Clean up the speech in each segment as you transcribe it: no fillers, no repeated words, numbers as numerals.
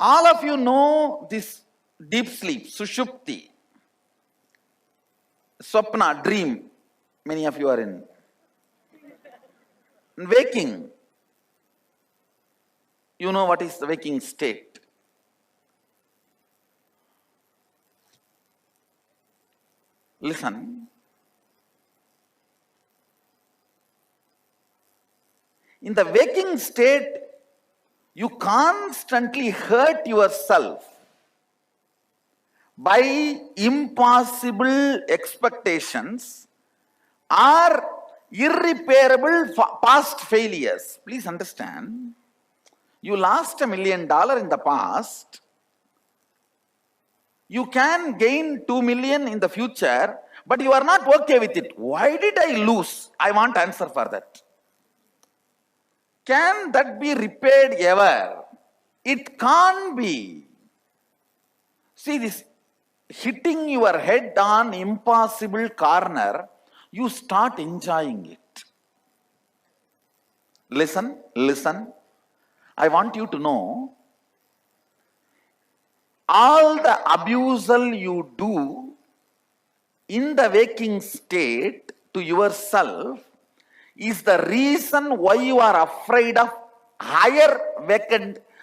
All of you know this deep sleep, Sushupti, Swapna, dream. Many of you are in. Waking. You know what is the waking state. Listen. In the waking state, you constantly hurt yourself by impossible expectations or irreparable past failures. Please understand, you lost $1 million in the past. You can gain 2 million in the future, but you are not okay with it. Why did I lose? I want answer for that. Can that be repaired ever? It can't be. See, this hitting your head on impossible corner, you start enjoying it. Listen. I want you to know, all the abusal you do in the waking state to yourself is the reason why you are afraid of higher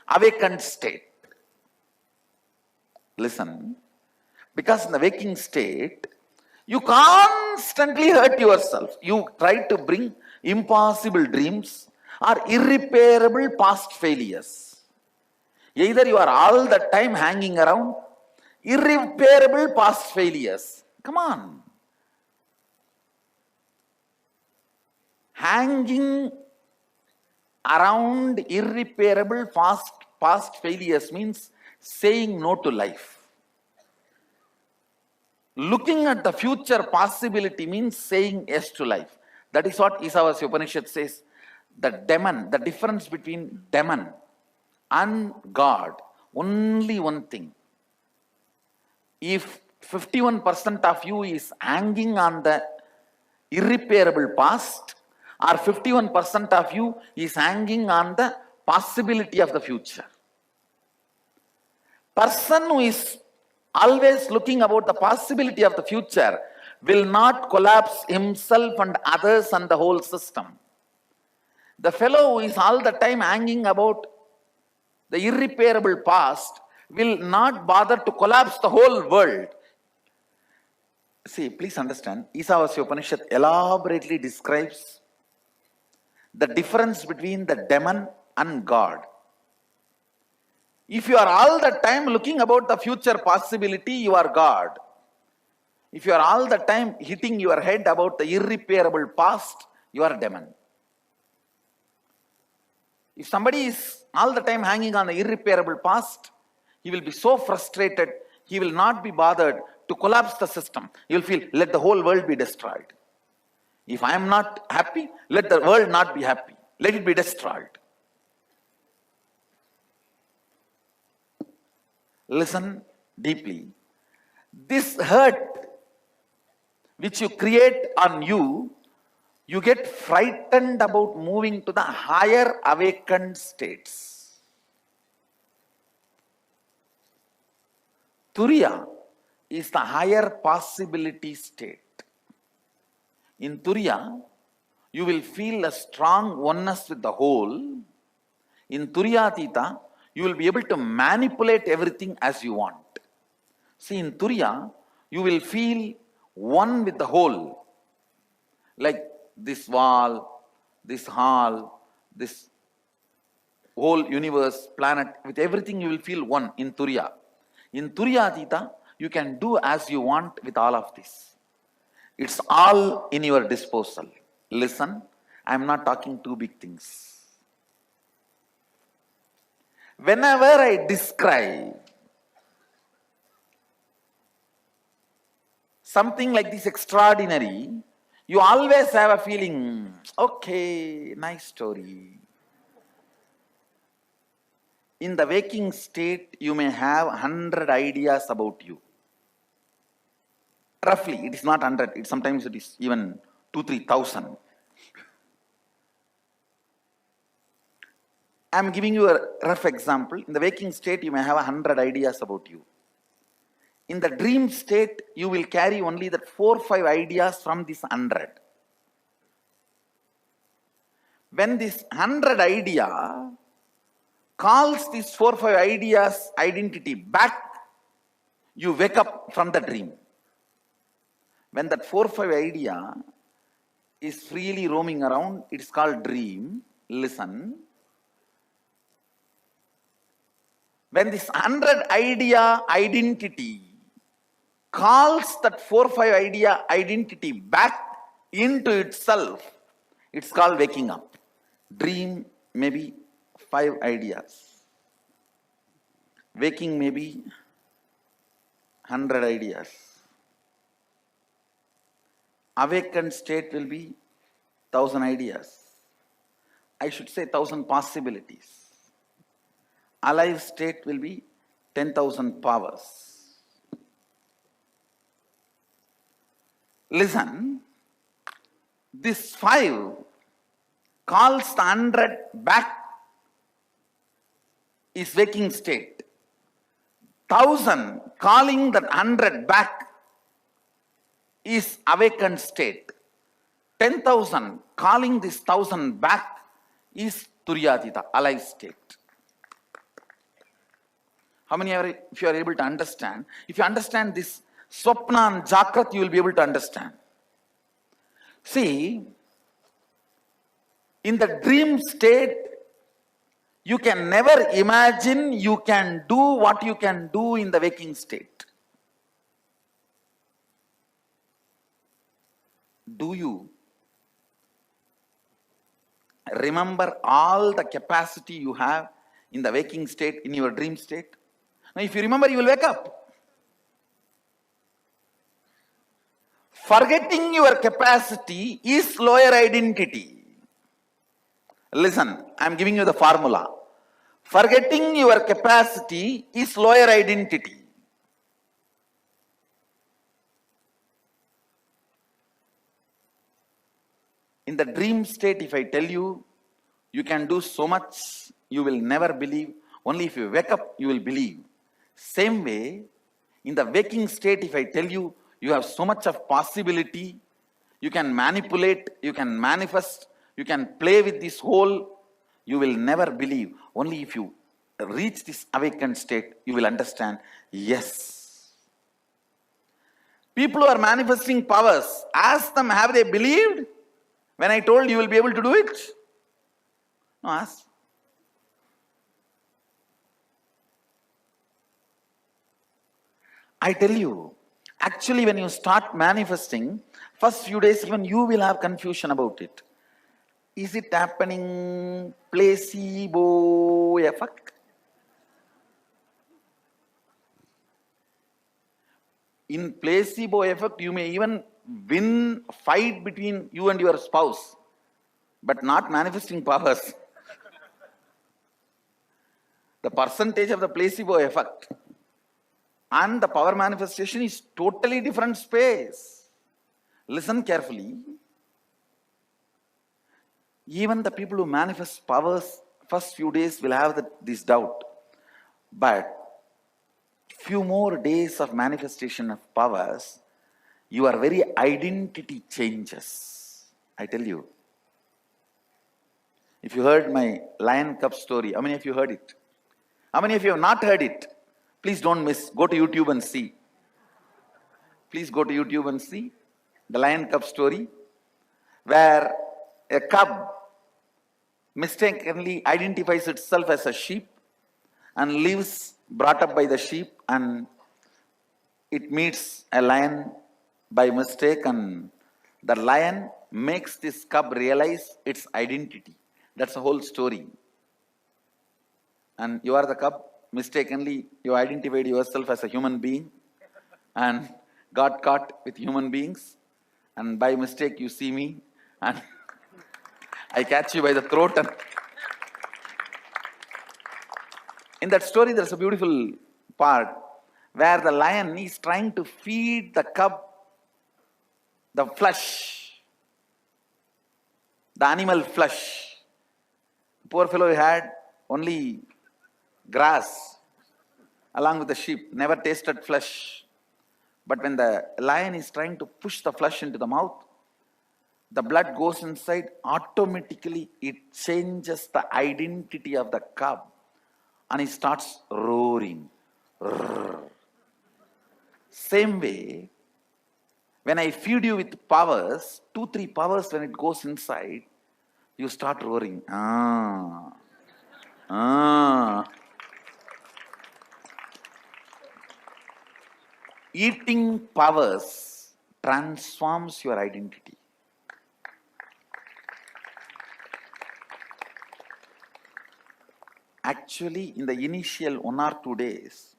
awakened state. Listen, because in the waking state, you constantly hurt yourself. You try to bring impossible dreams or irreparable past failures. Either you are all the time hanging around irreparable past failures. Come on. Hanging around irreparable past failures means saying no to life. Looking at the future possibility means saying yes to life. That is what Isavasya Upanishad says. The demon, the difference between demon and God, only one thing. If 51% of you is hanging on the irreparable past, or 51% of you is hanging on the possibility of the future. Person who is always looking about the possibility of the future will not collapse himself and others and the whole system. The fellow who is all the time hanging about the irreparable past will not bother to collapse the whole world. See, please understand, Isavasya Upanishad elaborately describes the difference between the demon and God. If you are all the time looking about the future possibility, you are God. If you are all the time hitting your head about the irreparable past, you are demon. If somebody is all the time hanging on the irreparable past, he will be so frustrated, he will not be bothered to collapse the system. He will feel, let the whole world be destroyed. If I am not happy, let the world not be happy. Let it be destroyed. Listen deeply. This hurt which you create on you, you get frightened about moving to the higher awakened states. Turiya is the higher possibility state. In Turiya, you will feel a strong oneness with the whole. In Turiyatita, you will be able to manipulate everything as you want. See, in Turiya, you will feel one with the whole. Like this wall, this hall, this whole universe, planet, with everything you will feel one in Turiya. In Turiyatita, you can do as you want with all of this. It's all in your disposal. Listen, I'm not talking two big things. Whenever I describe something like this extraordinary, you always have a feeling, okay, nice story. In the waking state, you may have 100 ideas about you. Roughly, it is not 100, sometimes it is even 2,000-3,000. I am giving you a rough example. In the waking state, you may have 100 ideas about you. In the dream state, you will carry only that 4 or 5 ideas from this 100. When this 100 idea calls these 4 or 5 ideas identity back, you wake up from the dream. When that 4 or 5 idea is freely roaming around, it's called dream. Listen. When this 100 idea identity calls that 4 or 5 idea identity back into itself, it's called waking up. Dream may be 5 ideas. Waking may be 100 ideas. Awakened state will be 1,000 ideas. I should say 1,000 possibilities. Alive state will be 10,000 powers. Listen, this 5 calls the 100 back is waking state. 1,000 calling that 100 back is awakened state. 10,000 calling this 1,000 back is Turyatita, alive state. How many are, if you are able to understand? If you understand this Swapna and Jakrat, you will be able to understand. See, in the dream state, you can never imagine you can do what you can do in the waking state. Do you remember all the capacity you have in the waking state, in your dream state? Now, if you remember, you will wake up. Forgetting your capacity is lower identity. Listen, I am giving you the formula. Forgetting your capacity is lower identity. In the dream state, if I tell you, you can do so much, you will never believe. Only if you wake up, you will believe. Same way, in the waking state, if I tell you, you have so much of possibility, you can manipulate, you can manifest, you can play with this whole, you will never believe. Only if you reach this awakened state, you will understand, yes. People who are manifesting powers, ask them, have they believed? When I told you will be able to do it? No, ask. I tell you, actually when you start manifesting, first few days even you will have confusion about it. Is it happening placebo effect? In placebo effect, you may even win fight between you and your spouse, but not manifesting powers. The percentage of the placebo effect and the power manifestation is totally different space. Listen carefully. Even the people who manifest powers, first few days will have this doubt. But few more days of manifestation of powers, your very identity changes. I tell you. If you heard my lion cub story, how many of you heard it? How many of you have not heard it? Please don't miss. Go to YouTube and see. Please go to YouTube and see the lion cub story, where a cub mistakenly identifies itself as a sheep and lives brought up by the sheep, and it meets a lion by mistake, and the lion makes this cub realize its identity. That's the whole story. And you are the cub. Mistakenly, you identified yourself as a human being and got caught with human beings. And by mistake, you see me and I catch you by the throat. And in that story, there's a beautiful part where the lion is trying to feed the cub the flesh, the animal flesh. Poor fellow had only grass along with the sheep, never tasted flesh. But when the lion is trying to push the flesh into the mouth, the blood goes inside, automatically it changes the identity of the cub and it starts roaring. Same way, when I feed you with powers, 2-3 powers, when it goes inside, you start roaring. Eating powers transforms your identity. Actually, in the initial 1 or 2 days,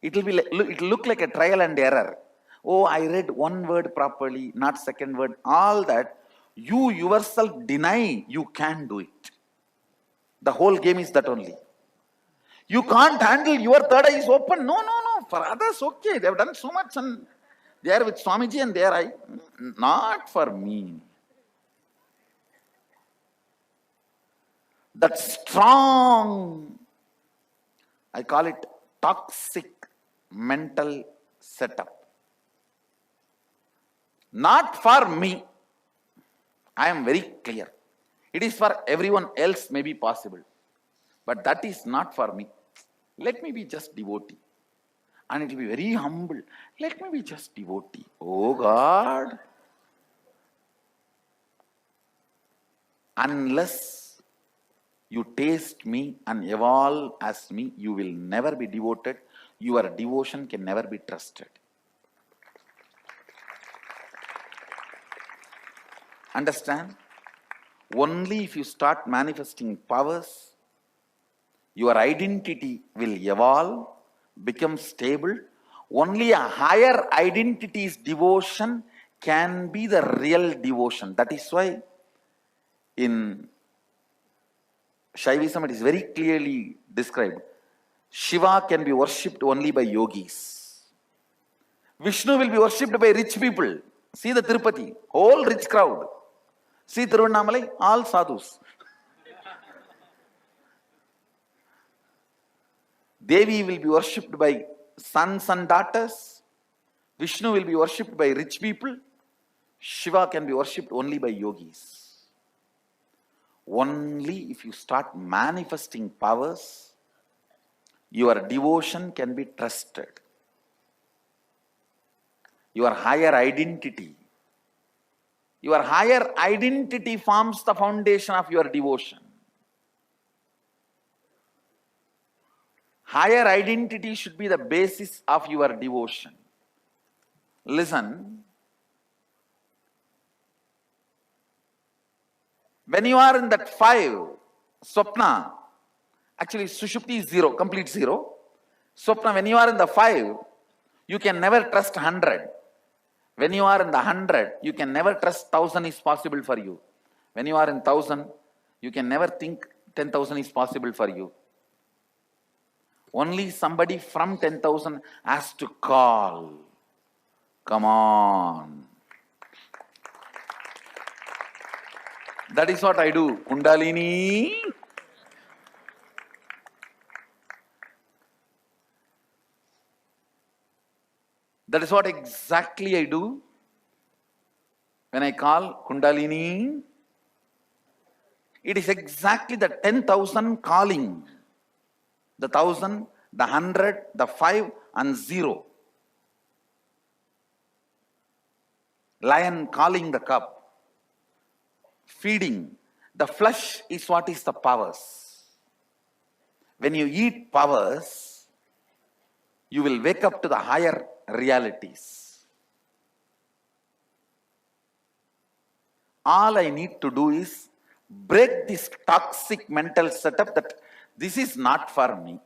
it'll look like a trial and error. Oh, I read one word properly, not second word. All that, you yourself deny you can do it. The whole game is that only. You can't handle, your third eye is open. No. For others, okay. They have done so much and they are with Swamiji and their eye. Not for me. That strong, I call it toxic mental setup. Not for me. I am very clear. It is for everyone else, may be possible. But that is not for me. Let me be just devotee. And it will be very humble. Let me be just devotee. Oh God. Unless you taste me and evolve as me, you will never be devoted. Your devotion can never be trusted. Understand? Only if you start manifesting powers, your identity will evolve, become stable. Only a higher identity's devotion can be the real devotion. That is why in Shaivism it is very clearly described. Shiva can be worshipped only by yogis. Vishnu will be worshipped by rich people. See the Tirupati, whole rich crowd. See Tiruvannamalai, all sadhus. Devi will be worshipped by sons and daughters. Vishnu will be worshipped by rich people. Shiva can be worshipped only by yogis. Only if you start manifesting powers, your devotion can be trusted. Your higher identity. Your higher identity forms the foundation of your devotion. Higher identity should be the basis of your devotion. Listen. When you are in that 5, Swapna, actually Sushupti is 0, complete 0. Swapna, when you are in the 5, you can never trust 100. When you are in the 100, you can never trust 1,000 is possible for you. When you are in 1,000, you can never think 10,000 is possible for you. Only somebody from 10,000 has to call. Come on. That is what I do. Kundalini. That is what exactly I do. When I call Kundalini, it is exactly the 10,000 calling. The 1,000, the 100, the 5 and 0. Lion calling the cub. Feeding. The flesh is what is the powers. When you eat powers, you will wake up to the higher realities. All I need to do is break this toxic mental setup that this is not for me.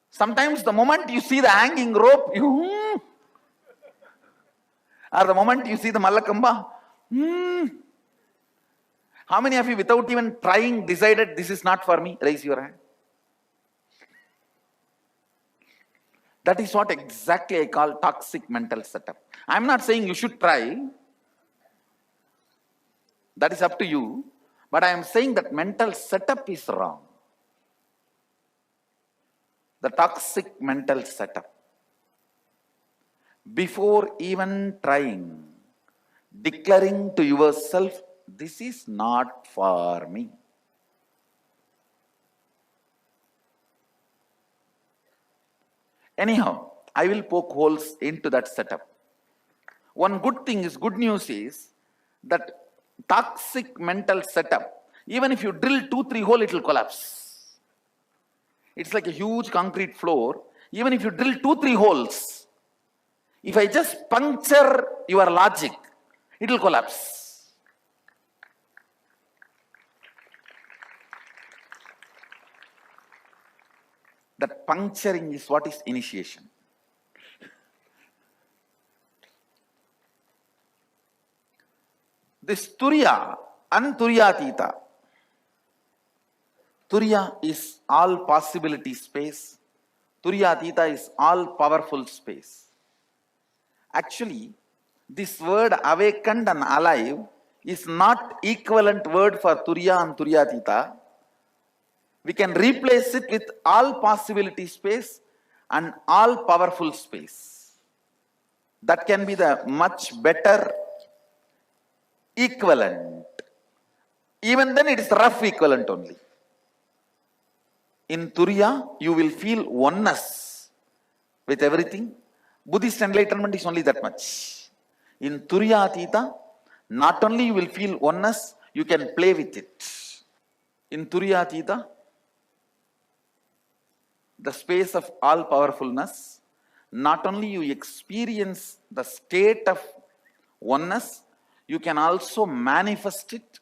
Sometimes the moment you see the hanging rope, or the moment you see the Mallakamba, How many of you without even trying decided this is not for me? Raise your hand. That is what exactly I call toxic mental setup. I'm not saying you should try. That is up to you. But I am saying that mental setup is wrong. The toxic mental setup. Before even trying, declaring to yourself, this is not for me. Anyhow, I will poke holes into that setup. One good news is that toxic mental setup, even if you drill 2-3 holes, it will collapse. It's like a huge concrete floor. Even if you drill 2-3 holes, if I just puncture your logic, it will collapse. That puncturing is what is initiation. This Turiya and Turiyatita. Turiya is all possibility space. Turiyatita is all powerful space. Actually, this word awakened and alive is not equivalent word for Turiya and Turiyatita. We can replace it with all possibility space and all powerful space. That can be the much better equivalent. Even then it is rough equivalent only. In Turiya, you will feel oneness with everything. Buddhist enlightenment is only that much. In Turiyatita, not only you will feel oneness, you can play with it. In Turiyatita, the space of all powerfulness, not only you experience the state of oneness, you can also manifest it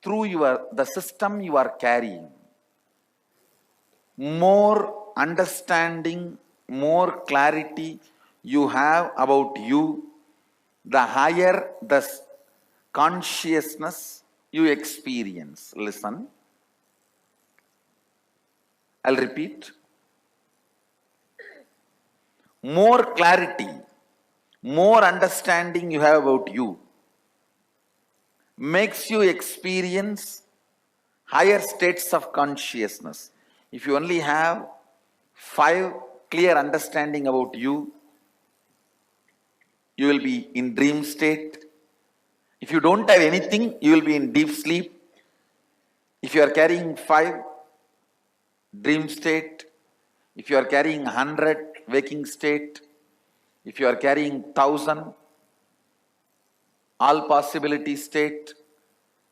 through the system you are carrying. More understanding, more clarity you have about you, the higher the consciousness you experience. Listen. I'll repeat. More clarity, more understanding you have about you makes you experience higher states of consciousness. If you only have 5 clear understanding about you, you will be in dream state. If you don't have anything, you will be in deep sleep. If you are carrying 5, dream state. If you are carrying 100, waking state. If you are carrying 1,000, all possibility state.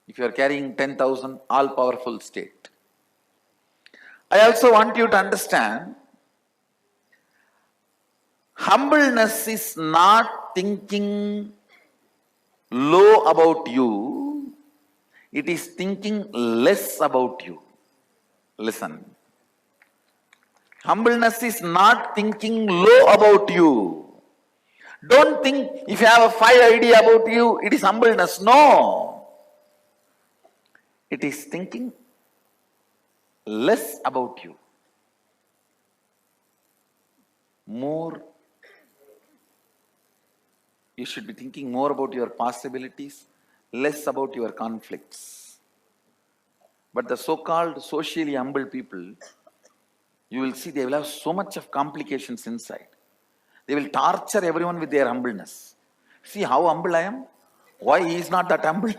If you are carrying 10,000, all powerful state. I also want you to understand, humbleness is not thinking low about you, it is thinking less about you. Listen. Humbleness is not thinking low about you. Don't think if you have a 5 idea about you, it is humbleness. No. It is thinking less about you. More. You should be thinking more about your possibilities, less about your conflicts. But the so-called socially humble people, you will see they will have so much of complications inside. They will torture everyone with their humbleness. See how humble I am? Why he is not that humble?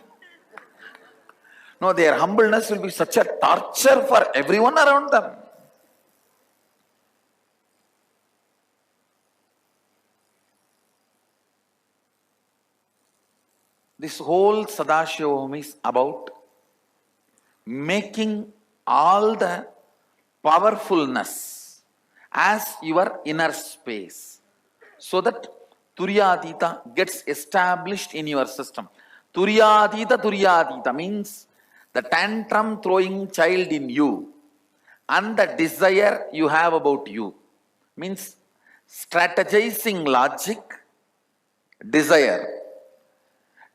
No, their humbleness will be such a torture for everyone around them. This whole Sadashiva is about making all the powerfulness as your inner space, so that Turiyatita gets established in your system. Turiyatita means the tantrum throwing child in you and the desire you have about you. Means strategizing logic, desire.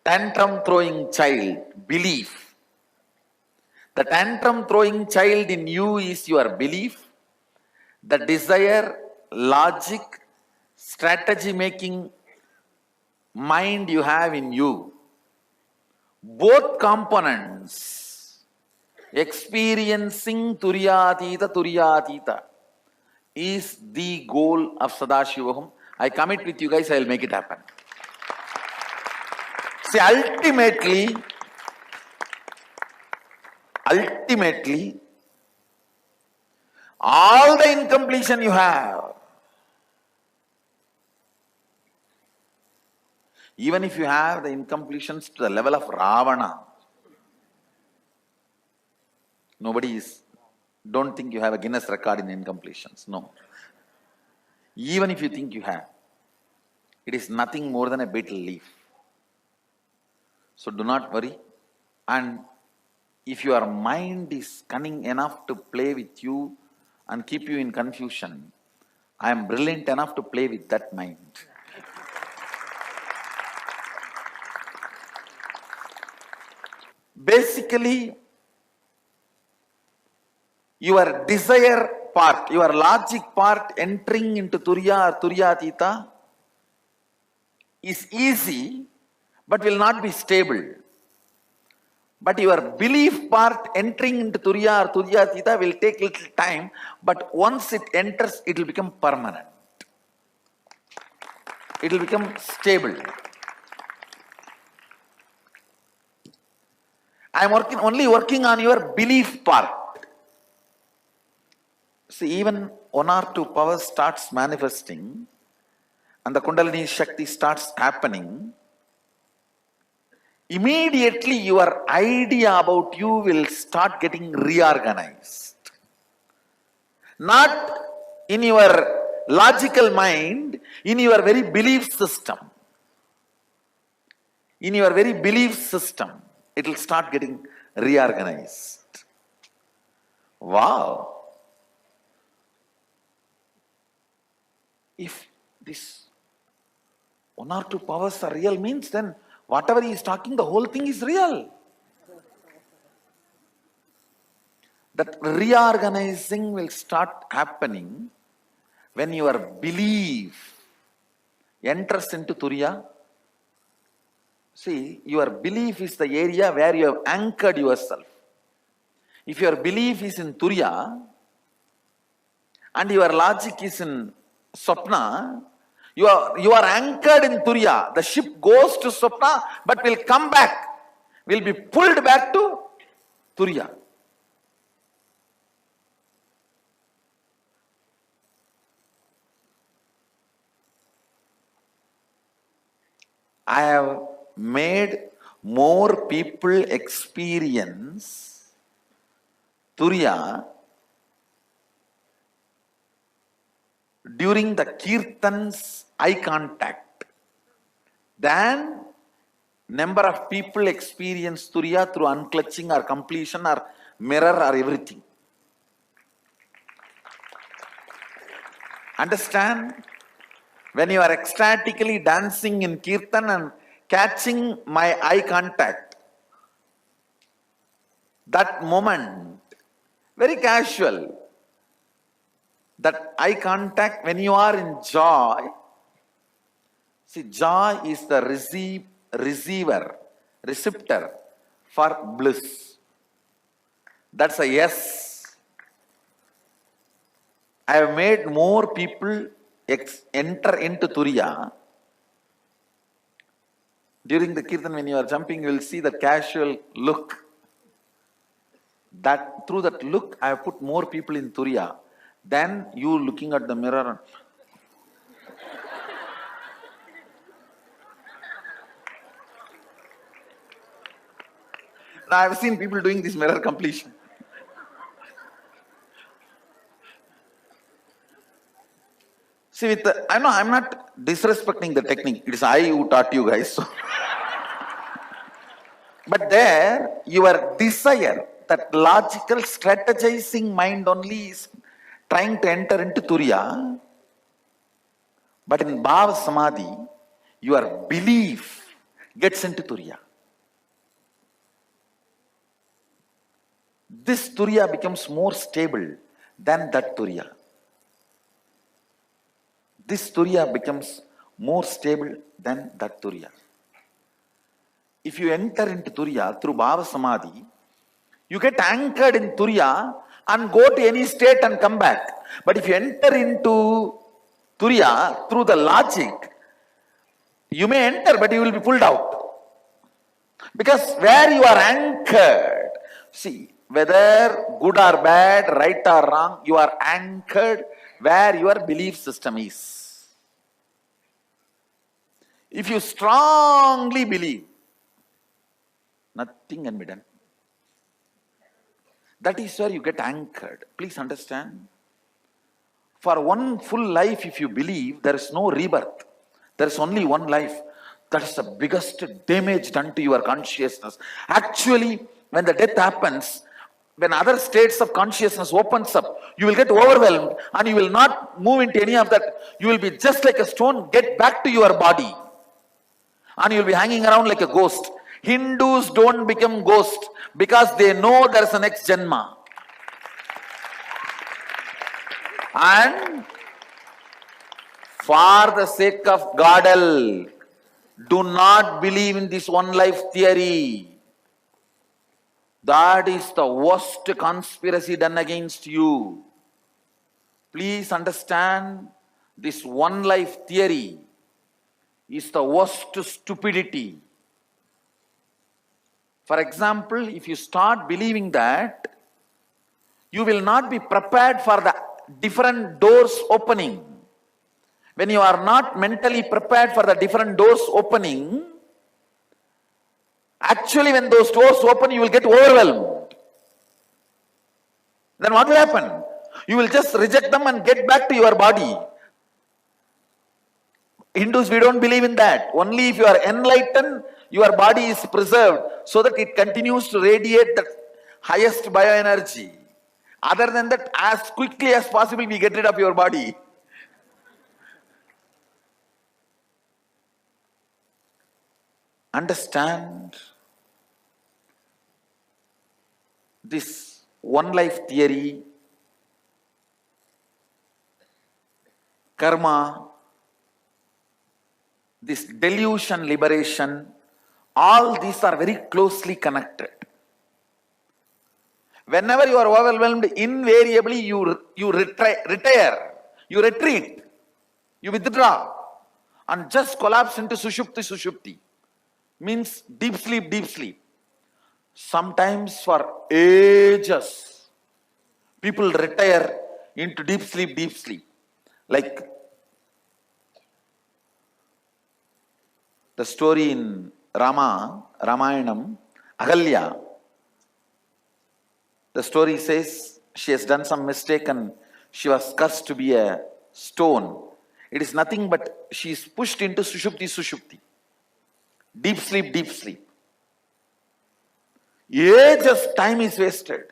Tantrum throwing child, belief. The tantrum throwing child in you is your belief. The desire, logic, strategy making mind you have in you. Both components Experiencing Turyatita is the goal of Sadashivaham. I commit with you guys, I will make it happen. See, ultimately, all the incompletion you have, even if you have the incompletions to the level of Ravana, don't think you have a Guinness record in incompletions. No. Even if you think you have, it is nothing more than a betel leaf. So do not worry. And if your mind is cunning enough to play with you and keep you in confusion, I am brilliant enough to play with that mind. Basically, your desire part, your logic part entering into Turiya or Turyatita is easy but will not be stable. But your belief part entering into Turiya or Turyatita will take little time, but once it enters, it will become permanent. It will become stable. I am only working on your belief part. See, even one or two powers starts manifesting and the Kundalini Shakti starts happening, immediately your idea about you will start getting reorganized. Not in your logical mind, in your very belief system. In your very belief system, it will start getting reorganized. Wow! If this one or two powers are real means, then whatever he is talking, the whole thing is real. That reorganizing will start happening when your belief enters into Turiya. See, your belief is the area where you have anchored yourself. If your belief is in Turiya and your logic is in Swapna, you are anchored in Turiya. The ship goes to Swapna but will come back, will be pulled back to Turiya. I have made more people experience Turiya during the Kirtan's eye contact than number of people experience Turiya through unclutching or completion or mirror or everything. Understand? When you are ecstatically dancing in Kirtan and catching my eye contact, that moment, very casual, that eye contact when you are in joy, see, joy is the receptor for bliss. That's a yes. I have made more people enter into Turiya. During the Kirtan, when you are jumping, you will see the casual look. That through that look, I have put more people in Turiya than you looking at the mirror. Now, I have seen people doing this mirror completion. See, I know I'm not disrespecting the technique. It is I who taught you guys. So. But there, your desire, that logical strategizing mind only is trying to enter into Turiya. But in Bhava Samadhi, your belief gets into Turiya. This Turiya becomes more stable than that Turiya. This Turiya becomes more stable than that Turiya. If you enter into Turiya through Bhava Samadhi, You get anchored in Turiya and go to any state and come back. But if you enter into Turiya through the logic, you may enter, but you will be pulled out. Because where you are anchored, see, whether good or bad, right or wrong, you are anchored where your belief system is. If you strongly believe, nothing can be done. That is where you get anchored. Please understand. For one full life, if you believe, there is no rebirth. There is only one life. That is the biggest damage done to your consciousness. Actually, when the death happens, when other states of consciousness opens up, you will get overwhelmed and you will not move into any of that. You will be just like a stone, get back to your body. And you will be hanging around like a ghost. Hindus don't become ghosts because they know there is a next Janma. And for the sake of Godel, do not believe in this one life theory. That is the worst conspiracy done against you. Please understand, this one life theory is the worst stupidity. For example, if you start believing that, you will not be prepared for the different doors opening. When you are not mentally prepared for the different doors opening, actually when those doors open, you will get overwhelmed. Then what will happen? You will just reject them and get back to your body. Hindus, we don't believe in that. Only if you are enlightened, your body is preserved so that it continues to radiate the highest bioenergy. Other than that, as quickly as possible, we get rid of your body. Understand this one life theory, karma, this delusion, liberation, all these are very closely connected. Whenever you are overwhelmed, invariably you retire, you retreat, you withdraw, and just collapse into sushupti. Means deep sleep, deep sleep. Sometimes for ages, people retire into deep sleep, deep sleep. Like the story in Ramayanam, Ahalya. The story says she has done some mistake and she was cursed to be a stone. It is nothing but she is pushed into sushupti. Deep sleep, deep sleep. Ages time is wasted.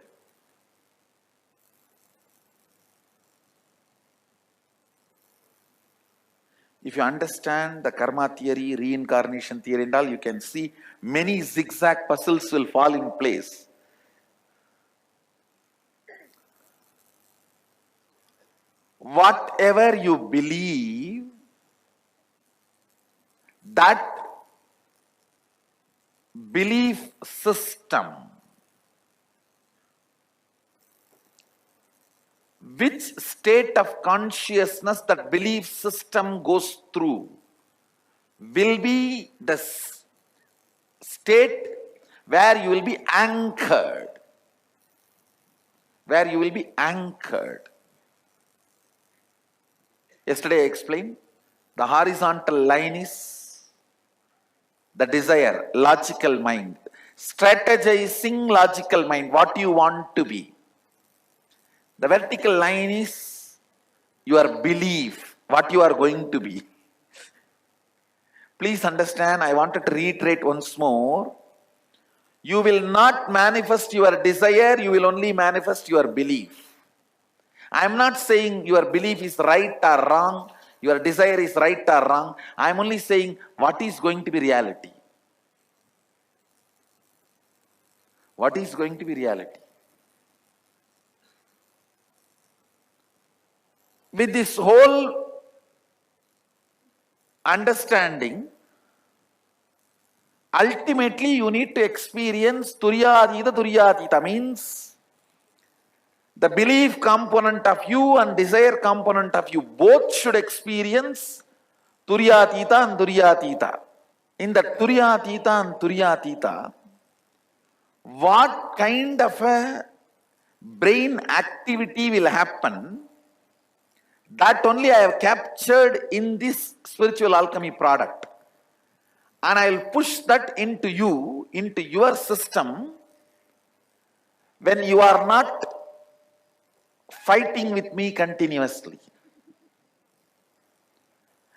If you understand the karma theory, reincarnation theory and all, you can see many zigzag puzzles will fall in place. Whatever you believe, that belief system, which state of consciousness that belief system goes through, will be the state where you will be anchored. Where you will be anchored. Yesterday I explained, the horizontal line is the desire, logical mind. Strategizing logical mind, what you want to be. The vertical line is your belief, what you are going to be. Please understand, I wanted to reiterate once more. You will not manifest your desire, you will only manifest your belief. I am not saying your belief is right or wrong, your desire is right or wrong. I am only saying what is going to be reality. What is going to be reality? With this whole understanding, Ultimately, you need to experience Turyatita. Turyatita means the belief component of you and desire component of you both should experience Turyatita and Turyatita. In the Turyatita and Turyatita, what kind of a brain activity will happen, that only I have captured in this spiritual alchemy product. And I will push that into you, into your system, when you are not fighting with me continuously.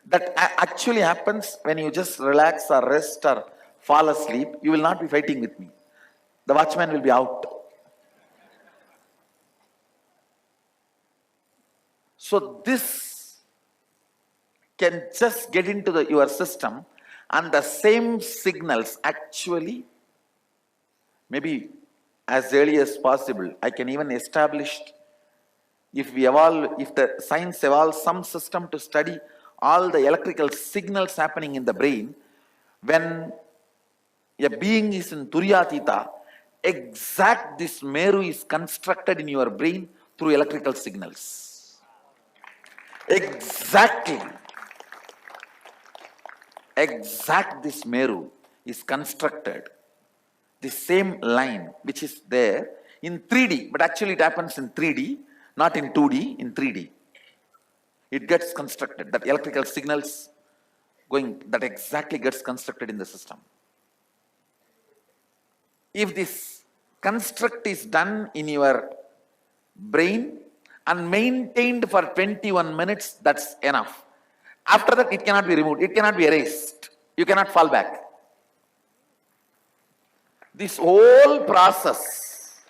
That actually happens when you just relax or rest or fall asleep. You will not be fighting with me. The watchman will be out. So this can just get into your system, and the same signals actually, maybe as early as possible, I can even establish, if the science evolves some system to study all the electrical signals happening in the brain, when a being is in Turyatita, exact this Meru is constructed in your brain through electrical signals. Exactly. Exact this Meru is constructed. The same line which is there in 3D, but actually it happens in 3D, not in 2D, in 3D. It gets constructed, that electrical signals going, that exactly gets constructed in the system. If this construct is done in your brain and maintained for 21 minutes, that's enough. After that, it cannot be removed, it cannot be erased, you cannot fall back. This whole process,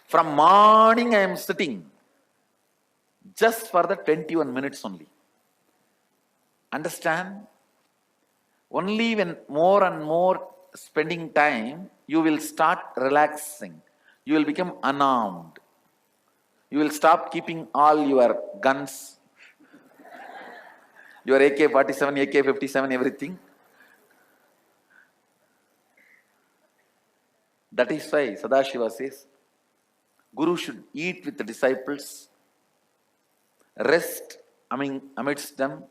from morning I am sitting, just for the 21 minutes only. Understand? Only when more and more spending time, you will start relaxing. You will become unarmed. You will stop keeping all your guns, your AK-47, AK-57, everything. That is why Sadashiva says, Guru should eat with the disciples, rest amidst them.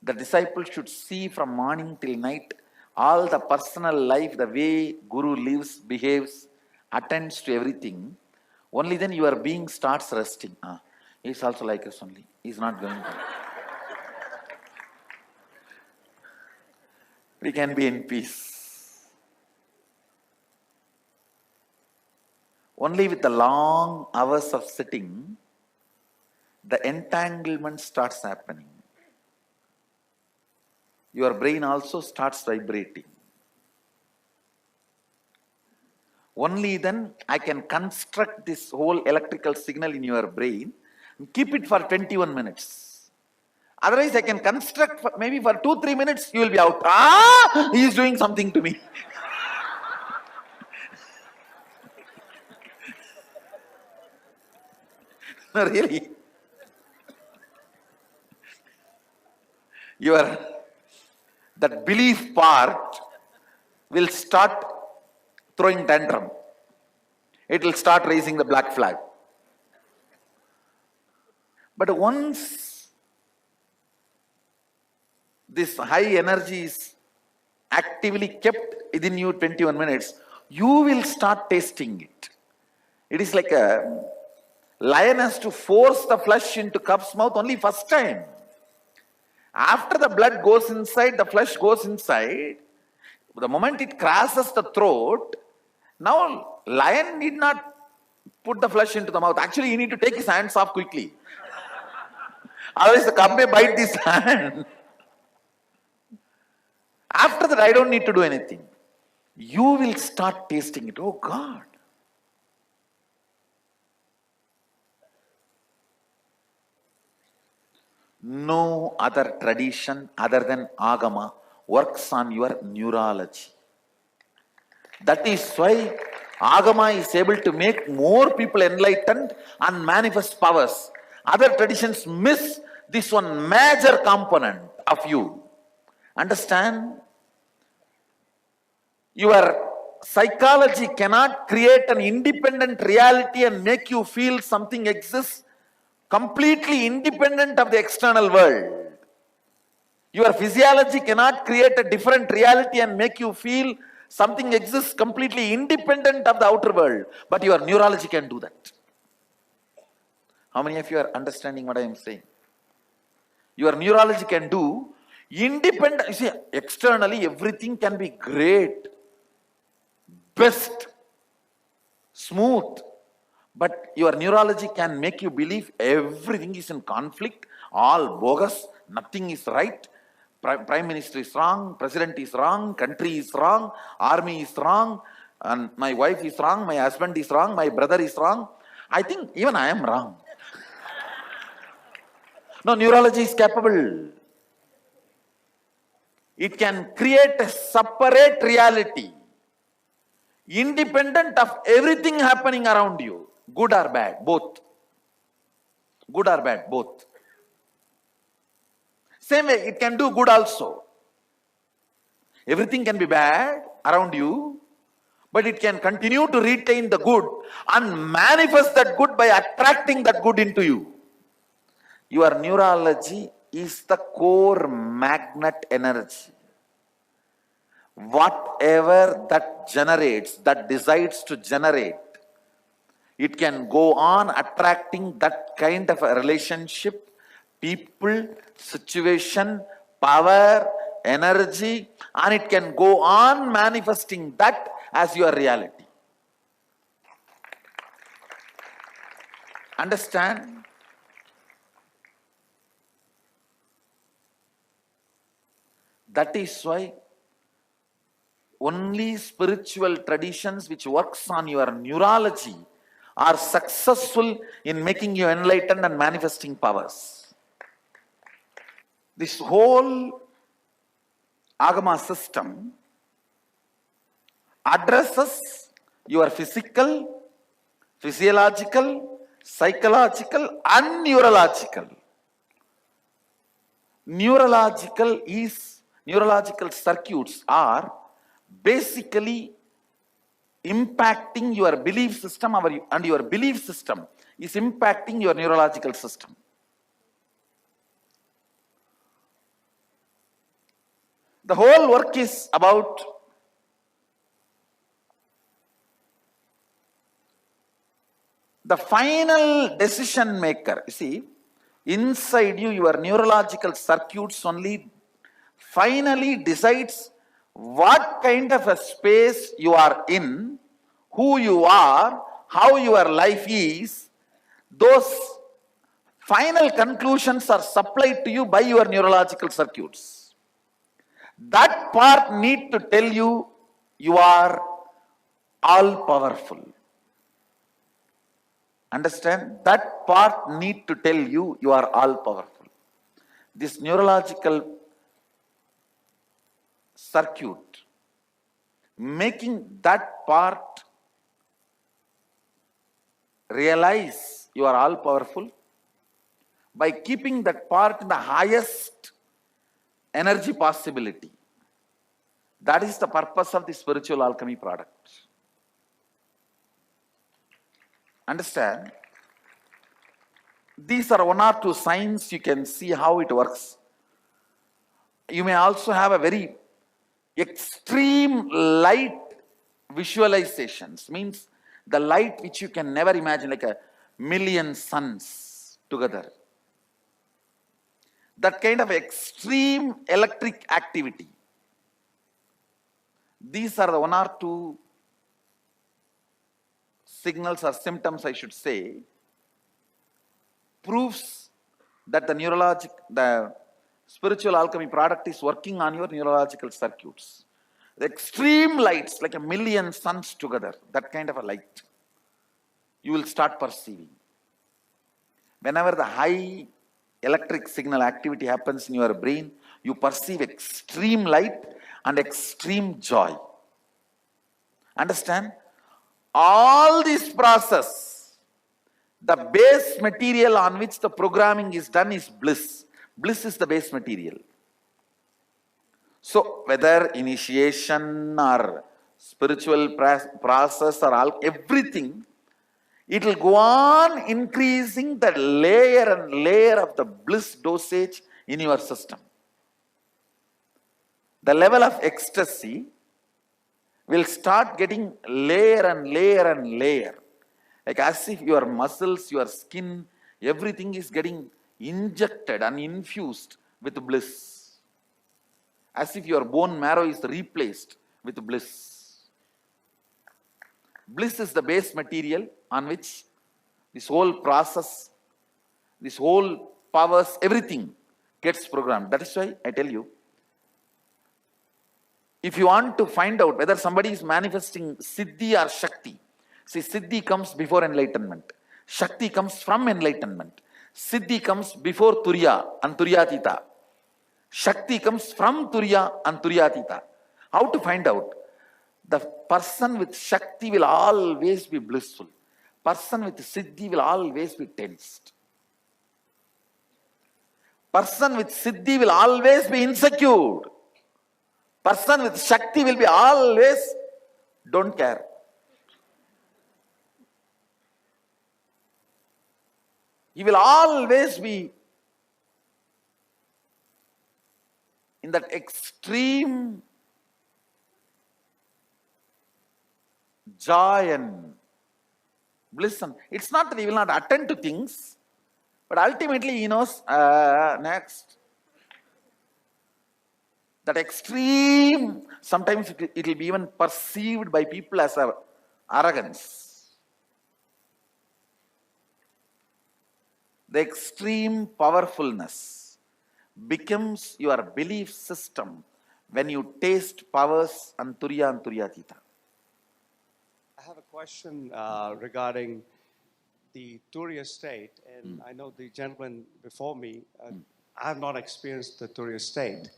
The disciples should see from morning till night all the personal life, the way Guru lives, behaves, attends to everything. Only then your being starts resting. He's also like us only. He's not going to. We can be in peace. Only with the long hours of sitting, the entanglement starts happening. Your brain also starts vibrating. Only then I can construct this whole electrical signal in your brain and keep it for 21 minutes. Otherwise, I can construct maybe for 2-3 minutes, you will be out. He is doing something to me. No, really. That belief part will start throwing tantrum. It will start raising the black flag. But once this high energy is actively kept within you 21 minutes, you will start tasting it. It is like a lion has to force the flesh into cub's mouth only first time. After the blood goes inside, the flesh goes inside, the moment it crosses the throat, now lion need not put the flesh into the mouth. Actually, you need to take his hands off quickly. Otherwise, the cub may bite this hand. After that, I don't need to do anything. You will start tasting it. Oh God. No other tradition other than Agama works on your neurology. That is why Agama is able to make more people enlightened and manifest powers. Other traditions miss this one major component of you. Understand? Your psychology cannot create an independent reality and make you feel something exists completely independent of the external world. Your physiology cannot create a different reality and make you feel something exists completely independent of the outer world. But your neurology can do that. How many of you are understanding what I am saying? Your neurology can do independent. You see, externally everything can be great, best, smooth. But your neurology can make you believe everything is in conflict, all bogus, nothing is right. Prime Minister is wrong, President is wrong, country is wrong, army is wrong, and my wife is wrong, my husband is wrong, my brother is wrong. I think even I am wrong. No, neurology is capable. It can create a separate reality, independent of everything happening around you, good or bad, both. Good or bad, both. Same way, it can do good also. Everything can be bad around you, but it can continue to retain the good and manifest that good by attracting that good into you. Your neurology is the core magnet energy. Whatever that generates, that decides to generate, it can go on attracting that kind of a relationship, people, situation, power, energy, and it can go on manifesting that as your reality. Understand? That is why only spiritual traditions which works on your neurology are successful in making you enlightened and manifesting powers. This whole Agama system addresses your physical, physiological, psychological and neurological. Neurological circuits are basically impacting your belief system, and your belief system is impacting your neurological system. The whole work is about the final decision maker. You see, inside you, your neurological circuits only finally decides what kind of a space you are in, who you are, how your life is. Those final conclusions are supplied to you by your neurological circuits. That part need to tell you, you are all powerful. Understand? That part need to tell you, you are all powerful. This neurological circuit, making that part realize you are all powerful by keeping that part in the highest energy possibility. That is the purpose of the spiritual alchemy product. Understand? These are one or two signs, you can see how it works. You may also have a very extreme light visualizations, means the light which you can never imagine, like a million suns together. That kind of extreme electric activity. These are the one or two signals or symptoms, I should say, proofs that the spiritual alchemy product is working on your neurological circuits. The extreme lights, like a million suns together, that kind of a light, you will start perceiving. Whenever the high electric signal activity happens in your brain, you perceive extreme light and extreme joy. Understand? All this process, the base material on which the programming is done is bliss. Bliss is the base material. So whether initiation or spiritual process or all, everything, it will go on increasing the layer and layer of the bliss dosage in your system. The level of ecstasy will start getting layer and layer and layer. Like as if your muscles, your skin, everything is getting injected and infused with bliss. As if your bone marrow is replaced with bliss. Bliss is the base material on which this whole process, this whole powers, everything gets programmed. That is why I tell you, if you want to find out whether somebody is manifesting Siddhi or Shakti, see, Siddhi comes before enlightenment. Shakti comes from enlightenment. Siddhi comes before Turiya and Turyatita. Shakti comes from Turiya and Turyatita. How to find out? The person with Shakti will always be blissful. Person with Siddhi will always be tensed. Person with Siddhi will always be insecure. Person with Shakti will be always don't care. He will always be in that extreme joy and bliss. It's not that he will not attend to things, but ultimately he knows, next. That extreme, sometimes it will be even perceived by people as arrogance. The extreme powerfulness becomes your belief system when you taste powers and Turiya and Turyatita. I have a question regarding the Turiya state, and I know the gentleman before me, I have not experienced the Turiya state.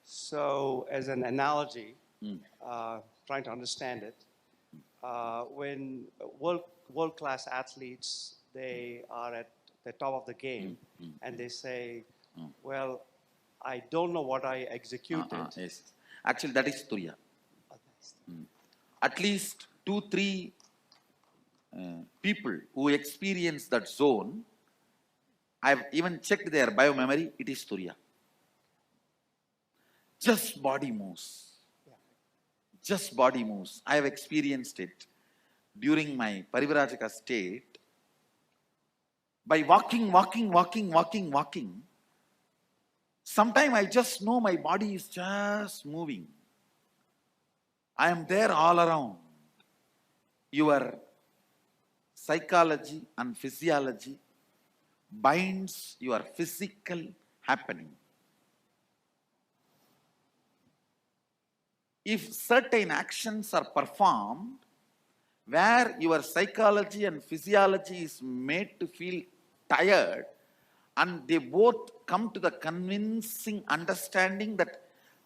So, as an analogy, trying to understand it, when world-class athletes, they are at the top of the game, and they say, well, I don't know what I executed. Yes. Actually, that is Turiya. At least 2-3 people who experience that zone, I have even checked their biomemory, it is Turiya. Just body moves. Just body moves. I have experienced it during my Parivrajaka state. By walking, sometimes I just know my body is just moving. I am there all around. Your psychology and physiology binds your physical happening. If certain actions are performed where your psychology and physiology is made to feel tired, and they both come to the convincing understanding that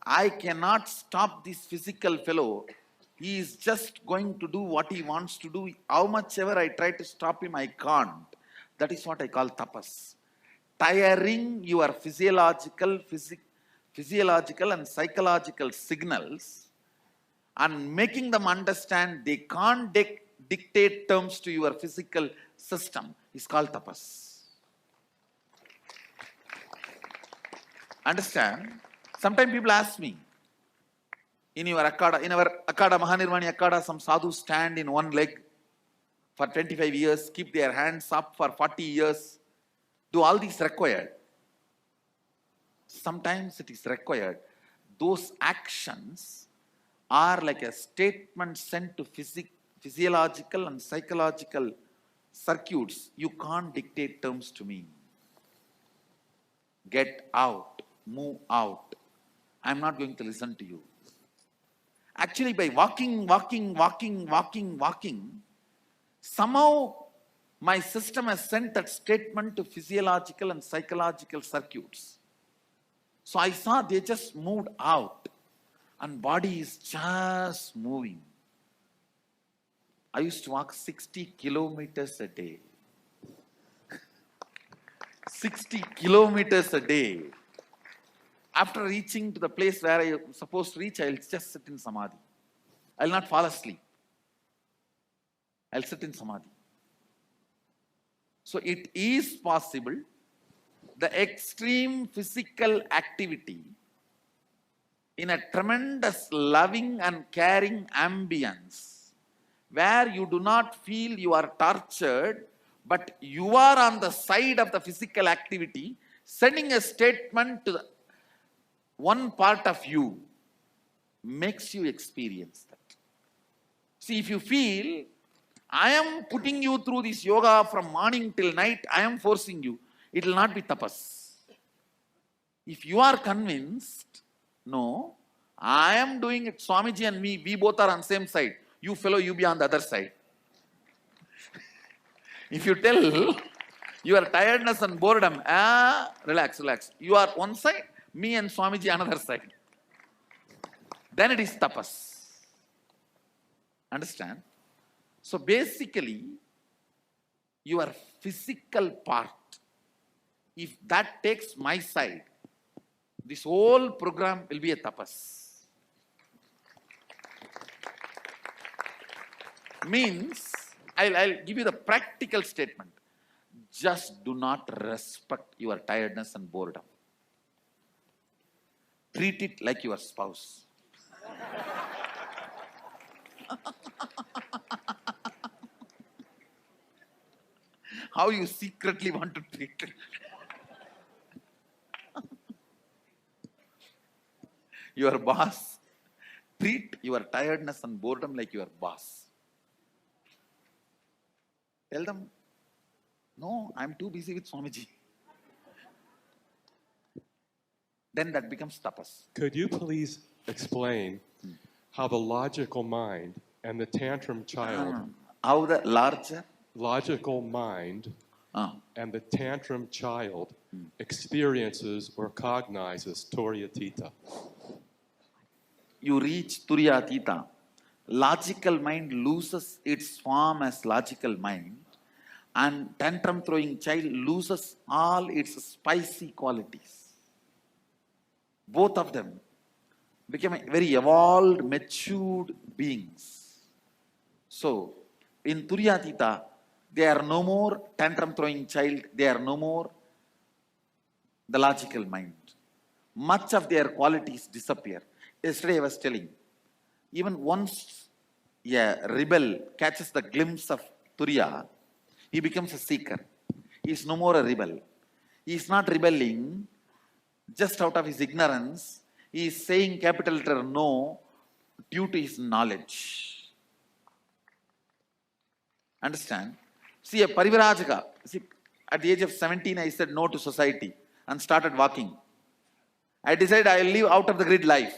I cannot stop this physical fellow, he is just going to do what he wants to do. How much ever I try to stop him, I can't. That is what I call tapas. Tiring your physiological and psychological signals and making them understand they can't dictate terms to your physical system is called tapas. Understand? Sometimes people ask me, in our Akada, Mahanirvani Akada, some sadhus stand in one leg for 25 years, keep their hands up for 40 years. Do all these required? Sometimes it is required. Those actions are like a statement sent to physiological and psychological circuits. You can't dictate terms to me. Get out, move out. I'm not going to listen to you. Actually, by walking, somehow my system has sent that statement to physiological and psychological circuits. So I saw they just moved out and body is just moving. I used to walk 60 kilometers a day. 60 kilometers a day. After reaching to the place where I am supposed to reach, I will just sit in samadhi. I'll not fall asleep. I'll sit in samadhi. So it is possible the extreme physical activity in a tremendous loving and caring ambience where you do not feel you are tortured, but you are on the side of the physical activity, sending a statement to one part of you makes you experience that. See, if you feel, I am putting you through this yoga from morning till night, I am forcing you, it will not be tapas. If you are convinced, no, I am doing it, Swamiji and me, we both are on same side. You fellow, you be on the other side. If you tell your tiredness and boredom, relax, relax. You are one side, me and Swamiji another side. Then it is tapas. Understand? So basically, your physical part, if that takes my side, this whole program will be a tapas. Means, I'll give you the practical statement. Just do not respect your tiredness and boredom. Treat it like your spouse. How you secretly want to treat it. Your boss, treat your tiredness and boredom like your boss. Tell them, no, I'm too busy with Swamiji. Then that becomes tapas. Could you please explain how the logical mind and the tantrum child, How the larger logical mind and the tantrum child experiences or cognizes Turyatita? you reach Turyatita, logical mind loses its form as logical mind, and tantrum throwing child loses all its spicy qualities. Both of them become very evolved, matured beings. So, in Turyatita, they are no more tantrum throwing child, they are no more the logical mind. Much of their qualities disappear. Yesterday I was telling, even once a rebel catches the glimpse of Turiya, he becomes a seeker. He is no more a rebel. He is not rebelling just out of his ignorance. He is saying capital letter no due to his knowledge. Understand? See, a Parivrajaka, see, at the age of 17, I said no to society and started walking. I decided I will live out of the grid life.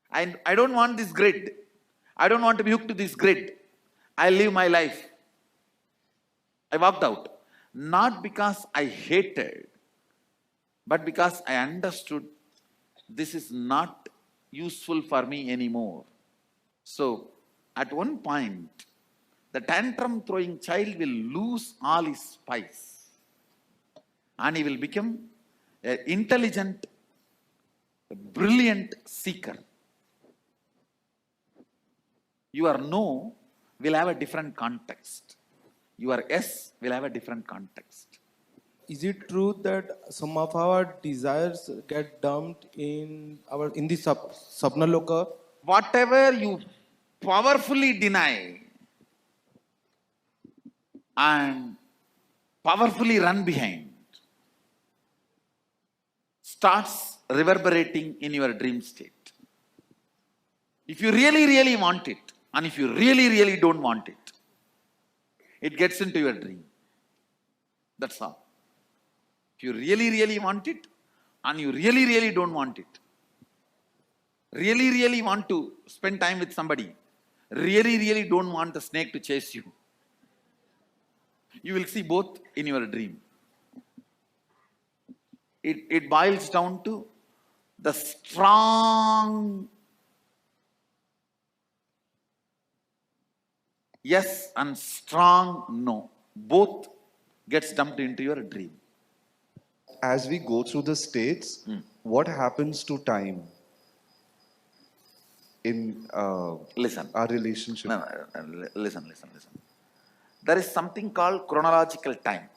I don't want this grid. I don't want to be hooked to this grid. I'll live my life. I walked out. Not because I hated, but because I understood this is not useful for me anymore. So, at one point, the tantrum throwing child will lose all his spice and he will become an intelligent, brilliant seeker. Your no will have a different context. Your yes will have a different context. Is it true that some of our desires get dumped in the Sapnaloka? Whatever you powerfully deny and powerfully run behind starts reverberating in your dream state. If you really, really want it, and if you really, really don't want it, it gets into your dream. That's all. If you really, really want it, and you really, really don't want it, really, really want to spend time with somebody, really, really don't want the snake to chase you, you will see both in your dream. It boils down to the strong yes and strong no. Both gets dumped into your dream. As we go through the states, what happens to time? in Listen. our relationship. No, listen. There is something called chronological time.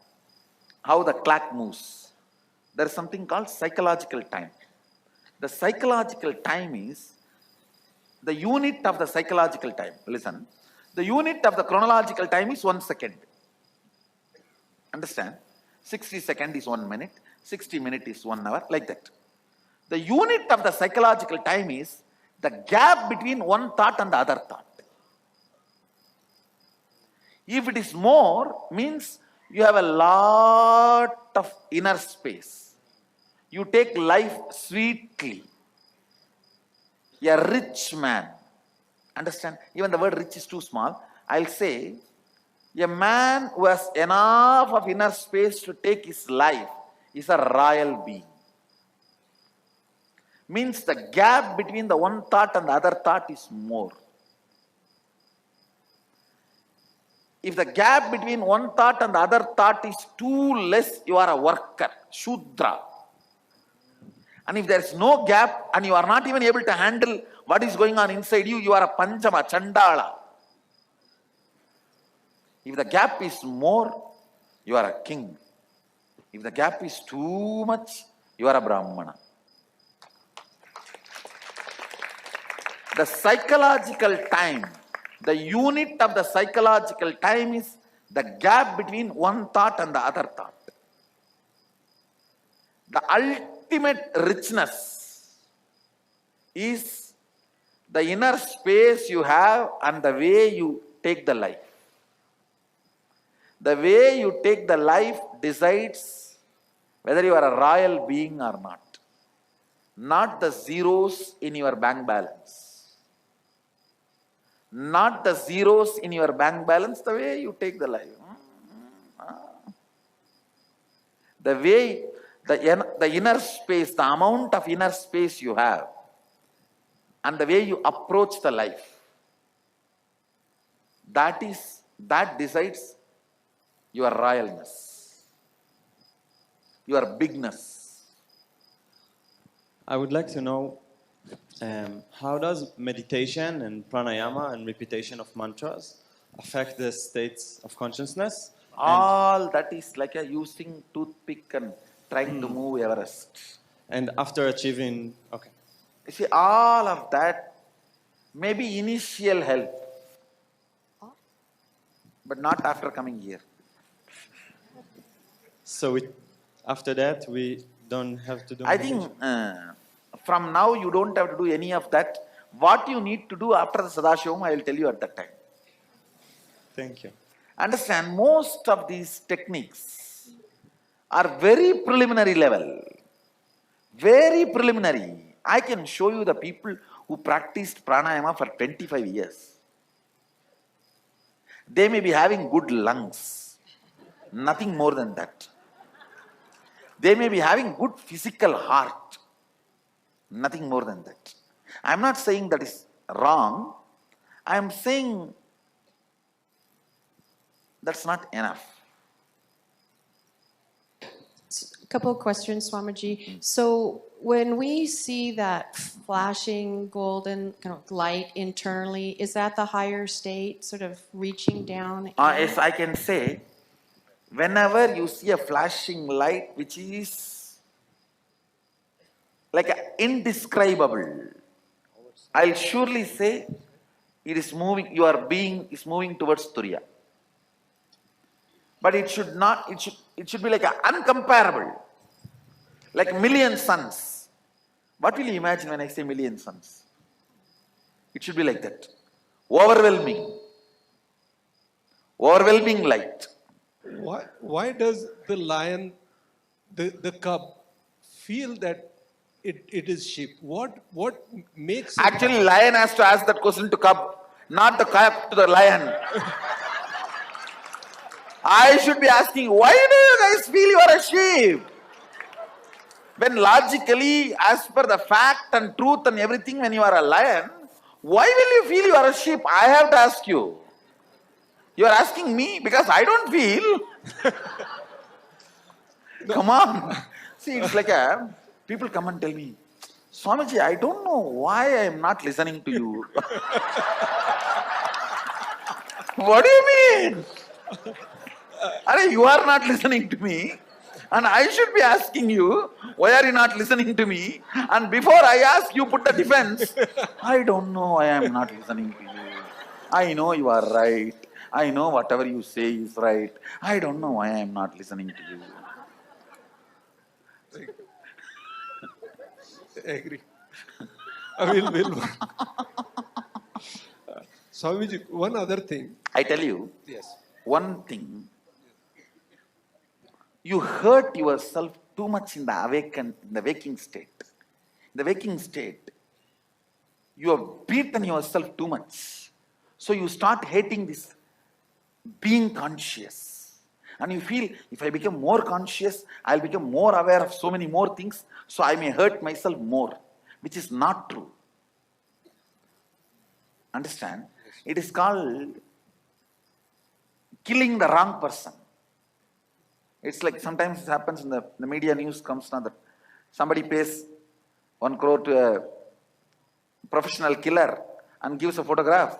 How the clock moves. There is something called psychological time. The psychological time is the unit of the psychological time. Listen. The unit of the chronological time is 1 second. Understand? 60 seconds is 1 minute. 60 minutes is 1 hour. Like that. The unit of the psychological time is the gap between one thought and the other thought. If it is more, means you have a lot of inner space. You take life sweetly. A rich man. Understand? Even the word rich is too small. I'll say, a man who has enough of inner space to take his life is a royal being. Means the gap between the one thought and the other thought is more. If the gap between one thought and the other thought is too less, you are a worker, Shudra. And if there is no gap and you are not even able to handle what is going on inside you, you are a Panchama, Chandala. If the gap is more, you are a king. If the gap is too much, you are a Brahmana. The psychological time, the unit of the psychological time is the gap between one thought and the other thought. The ultimate richness is the inner space you have and the way you take the life. The way you take the life decides whether you are a royal being or not. Not the zeros in your bank balance. Not the zeros in your bank balance, the way you take the life. The way, the inner space, the amount of inner space you have, and the way you approach the life, that decides your royalness, your bigness. I would like to know how does meditation and pranayama and repetition of mantras affect the states of consciousness? All that is like a using toothpick and trying to move Everest. And after achieving, okay. You see, all of that may be initial help, but not after coming here. So after that, we don't have to do I meditation? think from now you don't have to do any of that. What you need to do after the Sadashivam, I will tell you at that time. Thank you. Understand, most of these techniques are very preliminary level. Very preliminary. I can show you the people who practiced pranayama for 25 years. They may be having good lungs. Nothing more than that. They may be having good physical heart. Nothing more than that. I am not saying that is wrong. I am saying that's not enough. A couple of questions, Swamiji. So when we see that flashing golden kind of light internally, is that the higher state sort of reaching down? Yes, I can say, whenever you see a flashing light which is like indescribable, I'll surely say it is moving, your being is moving towards Turiya. But it should not, it should be like uncomparable. Like million suns. What will you imagine when I say million suns? It should be like that. Overwhelming. Overwhelming light. Why does the lion, the cub, feel that it is sheep? What makes it? Actually, lion has to ask that question to cub, not the cub to the lion. I should be asking, why do you guys feel you are a sheep? When logically, as per the fact and truth and everything, when you are a lion, why will you feel you are a sheep? I have to ask you. You are asking me because I don't feel. Come on. See, it's like people come and tell me, Swamiji, I don't know why I am not listening to you. What do you mean? You are not listening to me. And I should be asking you, why are you not listening to me? And before I ask, you put the defense. I don't know why I am not listening to you. I know you are right. I know whatever you say is right. I don't know why I am not listening to you. I agree. Will. Swamiji, one other thing. I tell you, Yes. one thing. You hurt yourself too much in the waking state. In the waking state, you have beaten yourself too much. So you start hating this being conscious. And you feel, if I become more conscious, I'll become more aware of so many more things, so I may hurt myself more, which is not true. Understand? It is called killing the wrong person. It's like sometimes it happens in the media news comes now that somebody pays 1 crore to a professional killer and gives a photograph,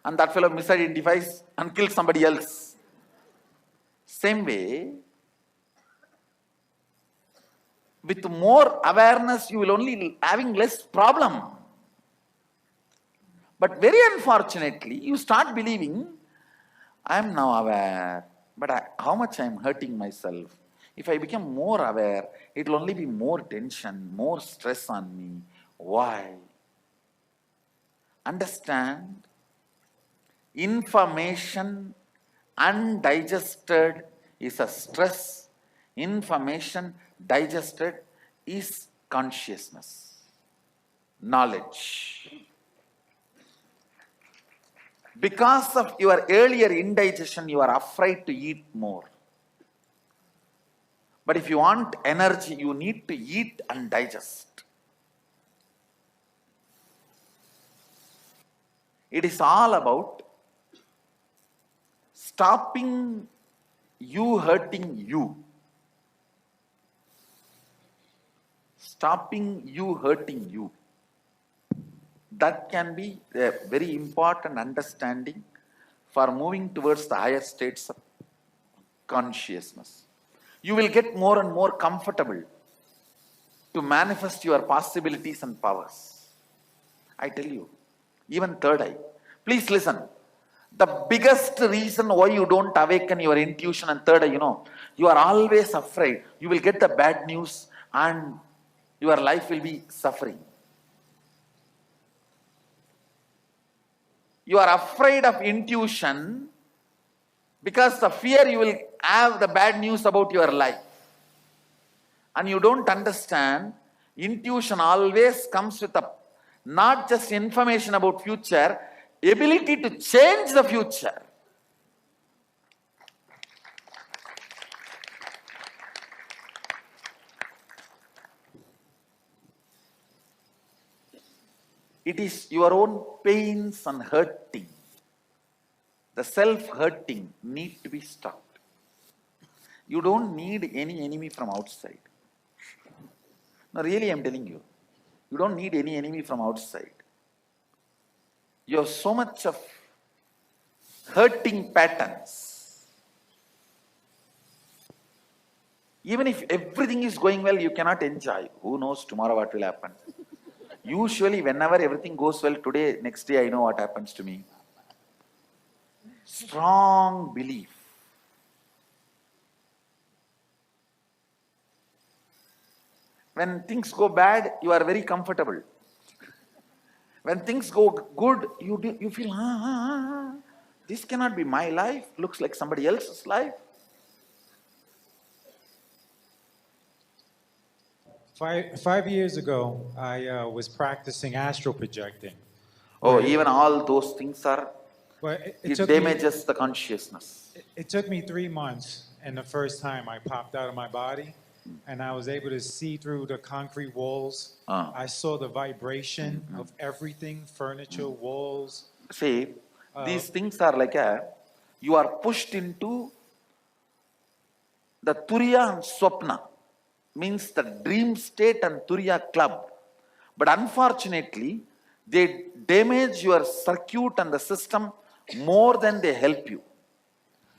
and that fellow misidentifies and kills somebody else. Same way, with more awareness, you will only having less problem. But very unfortunately, you start believing, I am now aware, but how much I am hurting myself. If I become more aware, it will only be more tension, more stress on me. Why? Understand, information undigested is a stress. Information digested is consciousness, knowledge. Because of your earlier indigestion, you are afraid to eat more. But if you want energy, you need to eat and digest. It is all about stopping you hurting you. Stopping you hurting you. That can be a very important understanding for moving towards the higher states of consciousness. You will get more and more comfortable to manifest your possibilities and powers. I tell you, even third eye. Please listen. The biggest reason why you don't awaken your intuition and third eye, you are always afraid. You will get the bad news and your life will be suffering. You are afraid of intuition because the fear you will have the bad news about your life. And you don't understand, intuition always comes with not just information about future, ability to change the future. It is your own pains and hurting. The self-hurting need to be stopped. You don't need any enemy from outside. No, really I'm telling you. You don't need any enemy from outside. You have so much of hurting patterns. Even if everything is going well, you cannot enjoy. Who knows tomorrow what will happen? Usually, whenever everything goes well today, next day I know what happens to me. Strong belief. When things go bad, you are very comfortable. When things go good, you feel, this cannot be my life. Looks like somebody else's life. Five years ago, I was practicing astral projecting. Oh, even all those things are, Well, it damages the consciousness. It took me 3 months, and the first time I popped out of my body, and I was able to see through the concrete walls. I saw the vibration of everything, furniture, walls. See, these things are like you are pushed into the Turiya and Swapna, means the dream state and Turiya club. But unfortunately, they damage your circuit and the system more than they help you.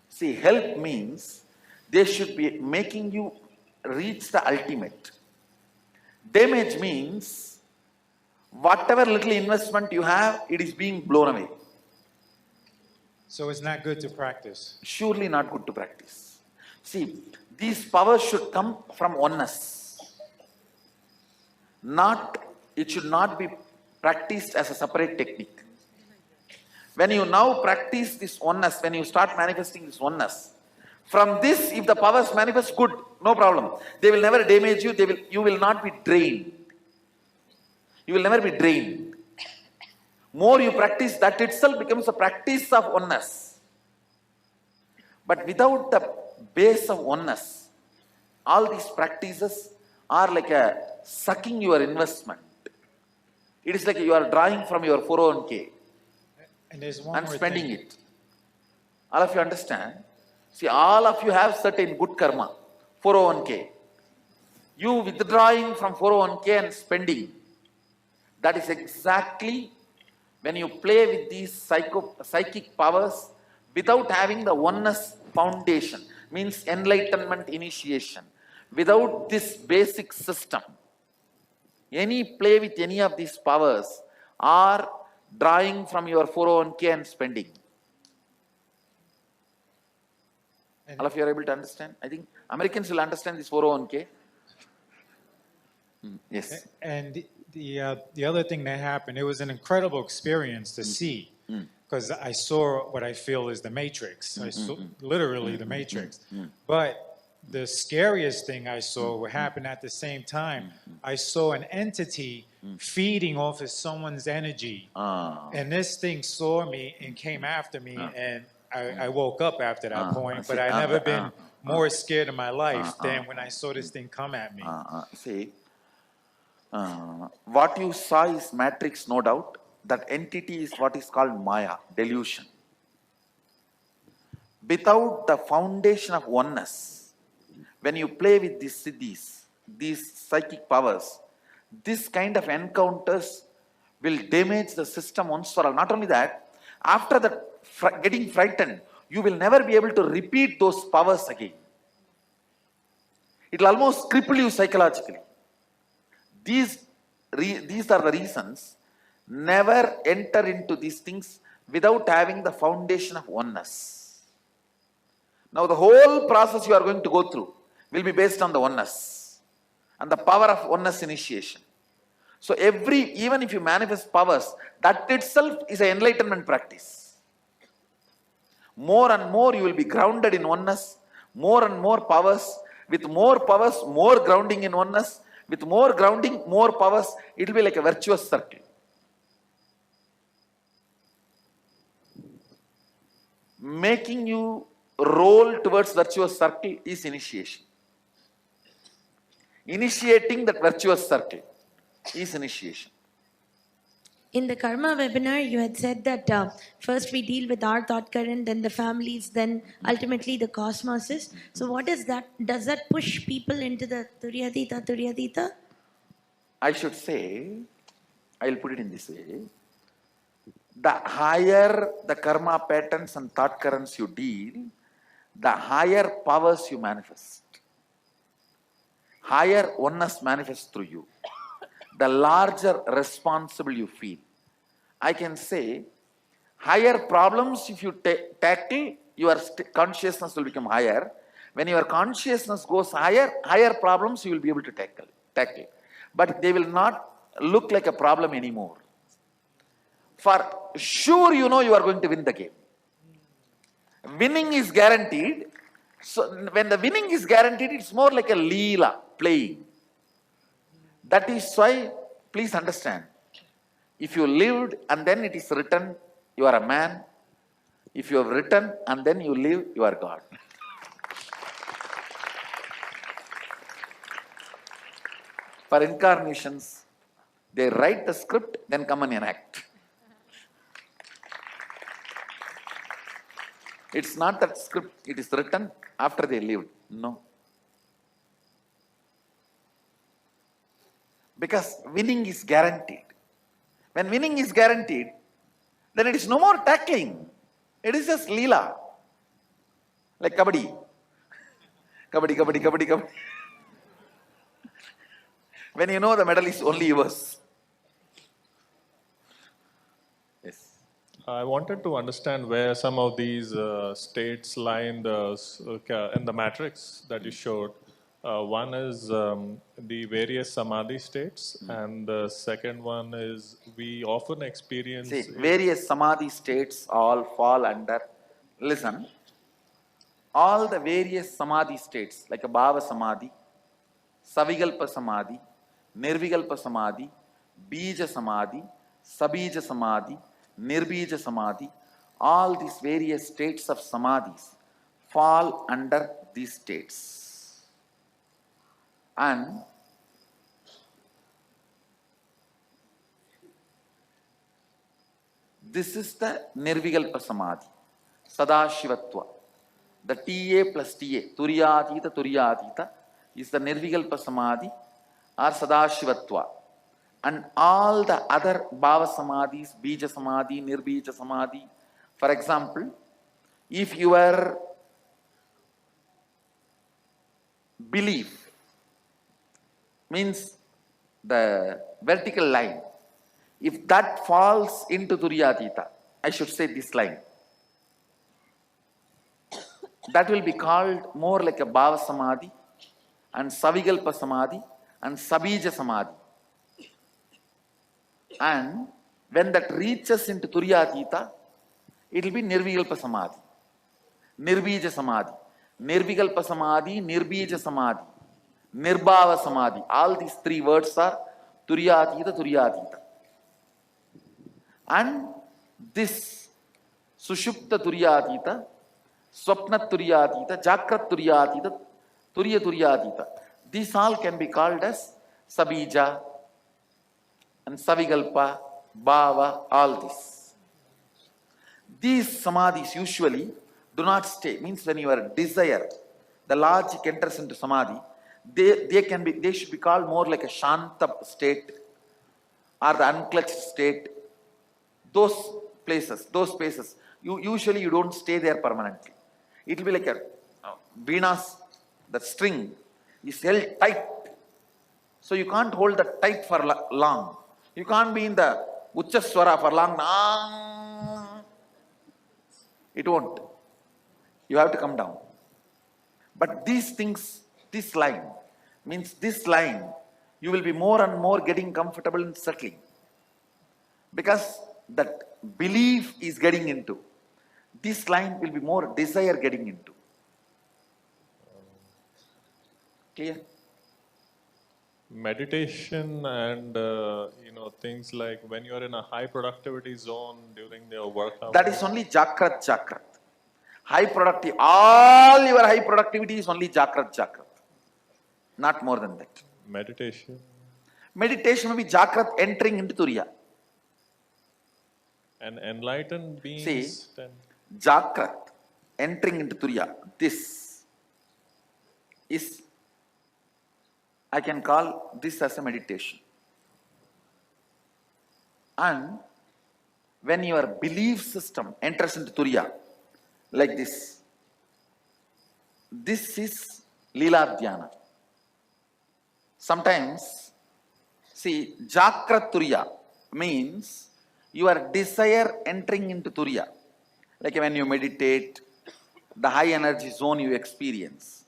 See, help means they should be making you reach the ultimate. Damage means whatever little investment you have, it is being blown away. So it's not good to practice. Surely not good to practice. See, these powers should come from oneness. It should not be practiced as a separate technique. When you now practice this oneness, when you start manifesting this oneness, from this, if the powers manifest, good, no problem. They will never damage you, you will not be drained. You will never be drained. More you practice, that itself becomes a practice of oneness. But without the base of oneness, all these practices are like a sucking your investment. It is like you are drawing from your 401k And there's one and more spending thing. it. All of you understand? See, all of you have certain good karma, 401k. You withdrawing from 401k and spending, that is exactly when you play with these psychic powers without having the oneness foundation, means enlightenment initiation. Without this basic system, any play with any of these powers are drawing from your 401k and spending. And- All of you are able to understand? I think Americans will understand this 401k. Yes. And the other thing that happened, it was an incredible experience to see, because I saw what I feel is the Matrix. I saw literally the Matrix. But the scariest thing I saw, what happened at the same time, I saw an entity feeding off of someone's energy. And this thing saw me and came after me, and I woke up after that point, but I've never been more scared in my life than when I saw this thing come at me. See, what you saw is matrix, no doubt. That entity is what is called Maya, delusion. Without the foundation of oneness, when you play with these siddhis, these psychic powers, this kind of encounters will damage the system once for all. Not only that, after that getting frightened, you will never be able to repeat those powers again. It will almost cripple you psychologically. These are the reasons. Never enter into these things without having the foundation of oneness. Now the whole process you are going to go through will be based on the oneness and the power of oneness initiation. So even if you manifest powers, that itself is an enlightenment practice. More and more you will be grounded in oneness, more and more powers, with more powers, more grounding in oneness, with more grounding, more powers, it will be like a virtuous circle. Making you roll towards virtuous circle is initiation. Initiating that virtuous circle is initiation. In the Karma webinar, you had said that first we deal with our thought current, then the families, then ultimately the cosmoses. So what is that? Does that push people into the Turyatita? I should say, I will put it in this way. The higher the karma patterns and thought currents you deal, the higher powers you manifest. Higher oneness manifests through you. The larger responsible you feel. I can say, higher problems if you tackle, your consciousness will become higher. When your consciousness goes higher, higher problems you will be able to tackle. But they will not look like a problem anymore. For sure you know you are going to win the game. Winning is guaranteed. So when the winning is guaranteed, it's more like a leela, playing. That is why, please understand, if you lived and then it is written, you are a man. If you have written and then you live, you are God. For incarnations, they write the script, then come and enact. It's not that script, it is written after they lived. No. Because winning is guaranteed. When winning is guaranteed, then it is no more tackling. It is just Leela. Like kabaddi. Kabaddi, kabaddi, kabaddi, kabaddi. When you know the medal is only yours. Yes. I wanted to understand where some of these states lie in the matrix that you showed. One is the various samadhi states, and the second one is we often experience. See, various samadhi states all fall under. Listen, all the various samadhi states like a bhava samadhi, savigalpa samadhi, nirvigalpa samadhi, bija samadhi, sabija samadhi, nirbija samadhi, all these various states of samadhis fall under these states. And this is the nirvigalpa samadhi, sadashivatva. The TA plus TA, turyatita, is the nirvigalpa samadhi or sadashivatva. And all the other bhava samadhis, bija samadhi, nirbija samadhi. For example, if your belief means the vertical line, if that falls into turyatita, I should say this line, that will be called more like a bhava samadhi and savigalpa samadhi and sabija samadhi. And when that reaches into turyatita, it will be nirvigalpa samadhi, nirbija samadhi, nirvigalpa samadhi, nirbija samadhi, nirbhava samadhi. All these three words are turyatita, turyatita. And this sushupta turyatita, swapna turyatita, jakrat turyatita, turya turyatita, these all can be called as sabija and savigalpa, bhava, all this. These samadhis usually do not stay. Means when your desire, the logic enters into samadhi, they should be called more like a shanta state or the unclutched state. Those places, usually you don't stay there permanently. It will be like a Vena's, the string is held tight. So you can't hold that tight for long. You can't be in the Uchaswara for long. It won't. You have to come down. But these things, this line, means this line, you will be more and more getting comfortable in settling. Because that belief is getting into. This line will be more desire getting into. Clear? Meditation and things like when you're in a high productivity zone during your workout. That is only Jakrat. High productivity, all your high productivity is only Jakrat. Not more than that. Meditation. Meditation will be Jakrat entering into Turiya. And enlightened beings. See, then Jakrat entering into Turiya. This is, I can call this as a meditation. And when your belief system enters into Turiya, like this is Leela Dhyana. Sometimes, see, Jakrat Turiya means your desire entering into Turiya. Like when you meditate, the high energy zone you experience.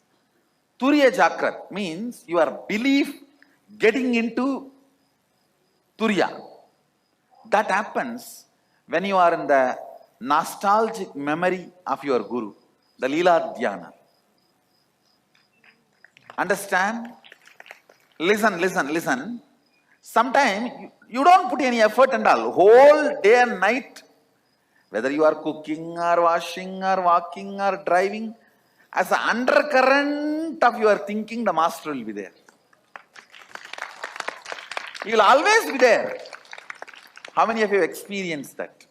Turiya Jakrat means your belief getting into Turiya. That happens when you are in the nostalgic memory of your Guru, the Leela Dhyana. Understand? Listen. Sometimes you don't put any effort and all. Whole day and night, whether you are cooking or washing or walking or driving, as an undercurrent of your thinking, the master will be there. He will always be there. How many of you have experienced that?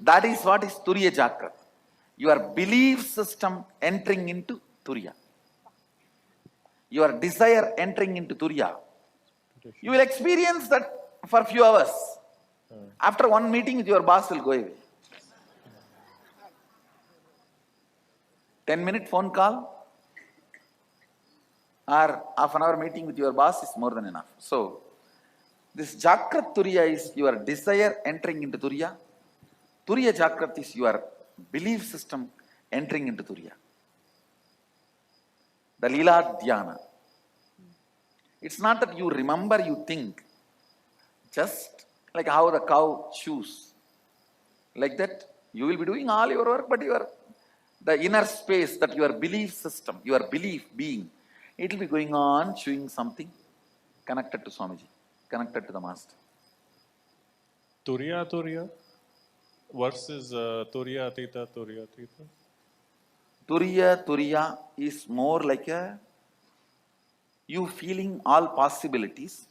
That is what is Turiya Jakrat. Your belief system entering into Turiya. Your desire entering into Turiya You will experience that for a few hours. After one meeting with your boss will go away. 10-minute phone call or half an hour meeting with your boss is more than enough. So, this Jakrat Turiya is your desire entering into Turiya. Turiya Jakrat is your belief system entering into Turiya. The Lila Dhyana. It's not that you remember, you think. Just like how the cow chews. Like that, you will be doing all your work, but the inner space, that your belief system, your belief being, it will be going on chewing something connected to Swamiji, connected to the Master. Turiya Turiya versus Turiya Atita Turiya Atita. Turiya Turiya is more like you feeling all possibilities.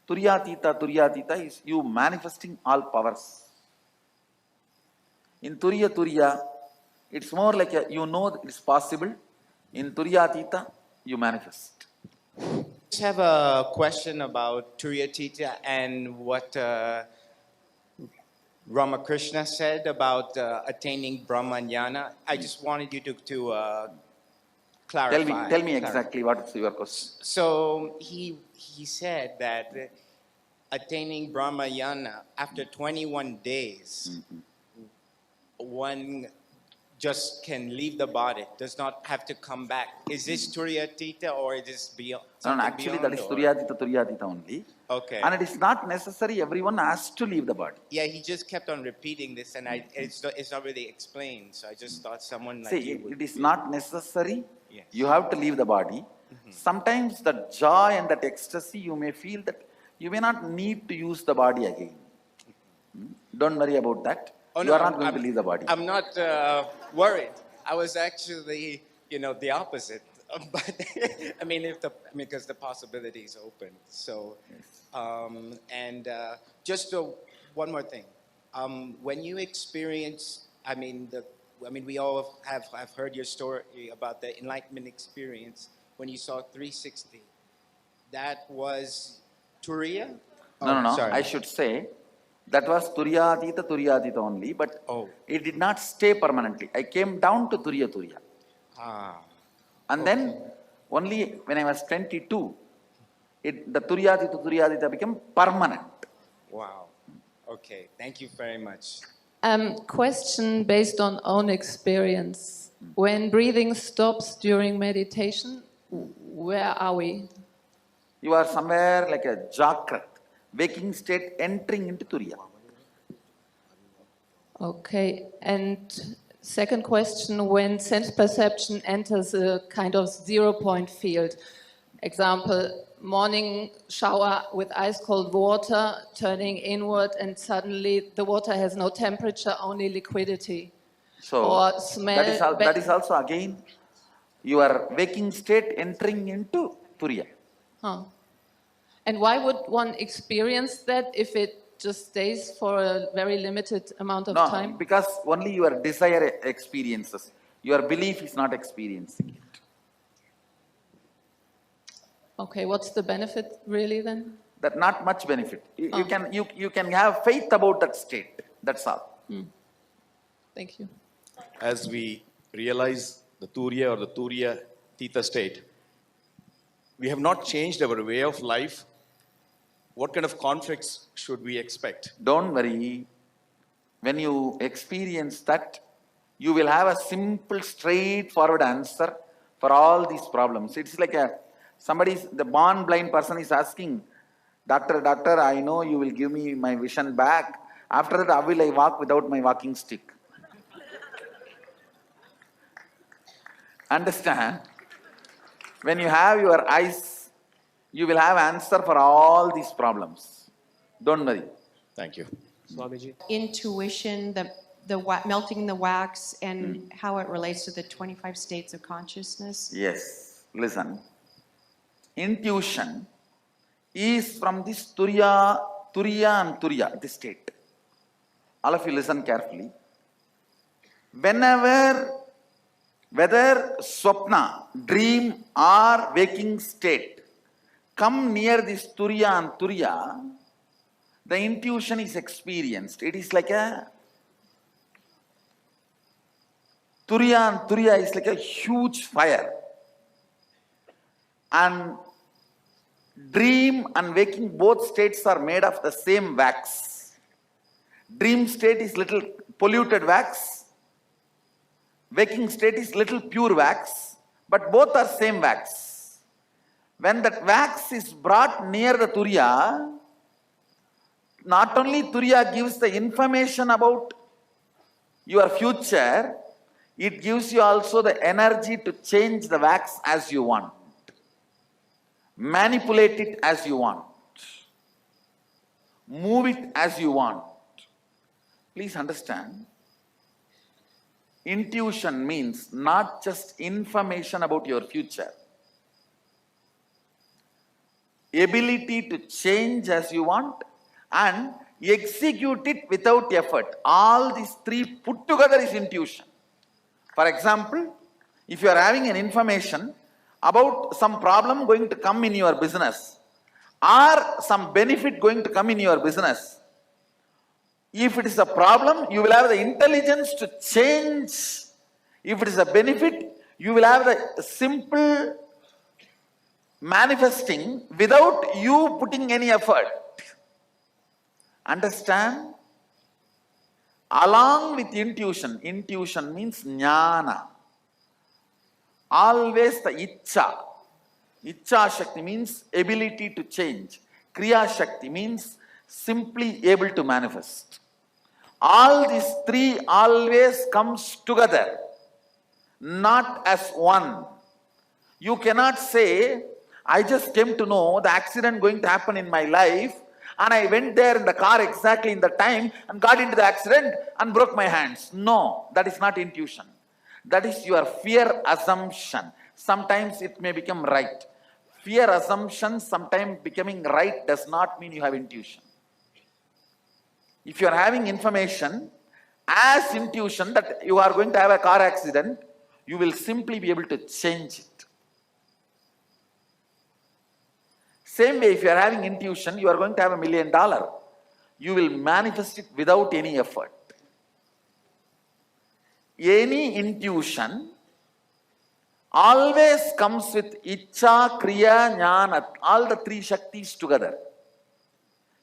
Turiya Atita is you manifesting all powers. In Turiya Turiya, it's more like you know that it's possible. In Turiya Atita, you manifest. I just have a question about Turiya Tita and what Ramakrishna said about attaining Brahmanyana. I just wanted you to clarify. Tell me exactly what is your question. So he said that attaining Brahmanyana after 21 days, one just can leave the body, does not have to come back. Is this Turiya Tita or is this beyond? No, actually that is Turiya Tita only. Okay. And it is not necessary everyone has to leave the body. Yeah, he just kept on repeating this, and it's not really explained. So I just thought someone like See, you would. it is not necessary. Yes. You have to leave the body. Sometimes the joy and that ecstasy, you may feel that you may not need to use the body again. Don't worry about that. You are not going to leave the body. I'm not worried. I was actually, the opposite. But I mean, because the possibility is open. So, just one more thing. When you experience, we all have heard your story about the enlightenment experience when you saw 360. That was Turiya? No. Sorry. I should say that was Turiya Atita only, but it did not stay permanently. I came down to Turiya. And then only when I was 22, the Turiya Atita became permanent. Wow. Okay. Thank you very much. Question based on own experience. When breathing stops during meditation, where are we? You are somewhere like a Jakrat, waking state entering into Turiya. Okay. And second question, when sense perception enters a kind of 0 point field, example, morning shower with ice cold water turning inward and suddenly the water has no temperature, only liquidity. So or smell. that is also again your waking state entering into Turiya. Huh. And why would one experience that if it just stays for a very limited amount of time? Because only your desire experiences. Your belief is not experiencing it. Okay, what's the benefit really then? That not much benefit. You can have faith about that state. That's all. Thank you. As we realize the Turiya or the Turiya Tita state, we have not changed our way of life. What kind of conflicts should we expect? Don't worry. When you experience that, you will have a simple, straightforward answer for all these problems. It's like the born blind person is asking, Doctor, I know you will give me my vision back. After that, how will I walk without my walking stick? Understand? When you have your eyes, you will have answer for all these problems. Don't worry. Thank you. Swamiji. Intuition, melting the wax, and how it relates to the 25 states of consciousness. Yes. Listen. Intuition is from this Turiya and Turiya, this state. All of you listen carefully. Whether swapna, dream or waking state, come near this Turiya and Turiya, the intuition is experienced. It is like a Turiya and Turiya is like a huge fire. And dream and waking, both states are made of the same wax. Dream state is little polluted wax. Waking state is little pure wax. But both are same wax. When that wax is brought near the Turiya, not only Turiya gives the information about your future, it gives you also the energy to change the wax as you want. Manipulate it as you want. Move it as you want. Please understand, intuition means not just information about your future. Ability to change as you want and execute it without effort. All these three put together is intuition. For example, if you are having an information about some problem going to come in your business or some benefit going to come in your business, if it is a problem, you will have the intelligence to change. If it is a benefit, you will have the simple manifesting without you putting any effort. Understand? Along with intuition, intuition means jnana. Always the Icha. Icha Shakti means ability to change. Kriya Shakti means simply able to manifest. All these three always comes together, not as one. You cannot say, I just came to know the accident going to happen in my life and I went there in the car exactly in the time and got into the accident and broke my hands. No, that is not intuition. That is your fear assumption. Sometimes it may become right. Fear assumption, sometimes becoming right does not mean you have intuition. If you are having information as intuition that you are going to have a car accident, you will simply be able to change it. Same way, if you are having intuition, you are going to have $1 million. You will manifest it without any effort. Any intuition always comes with Icha, Kriya, Jnana, all the three Shaktis together.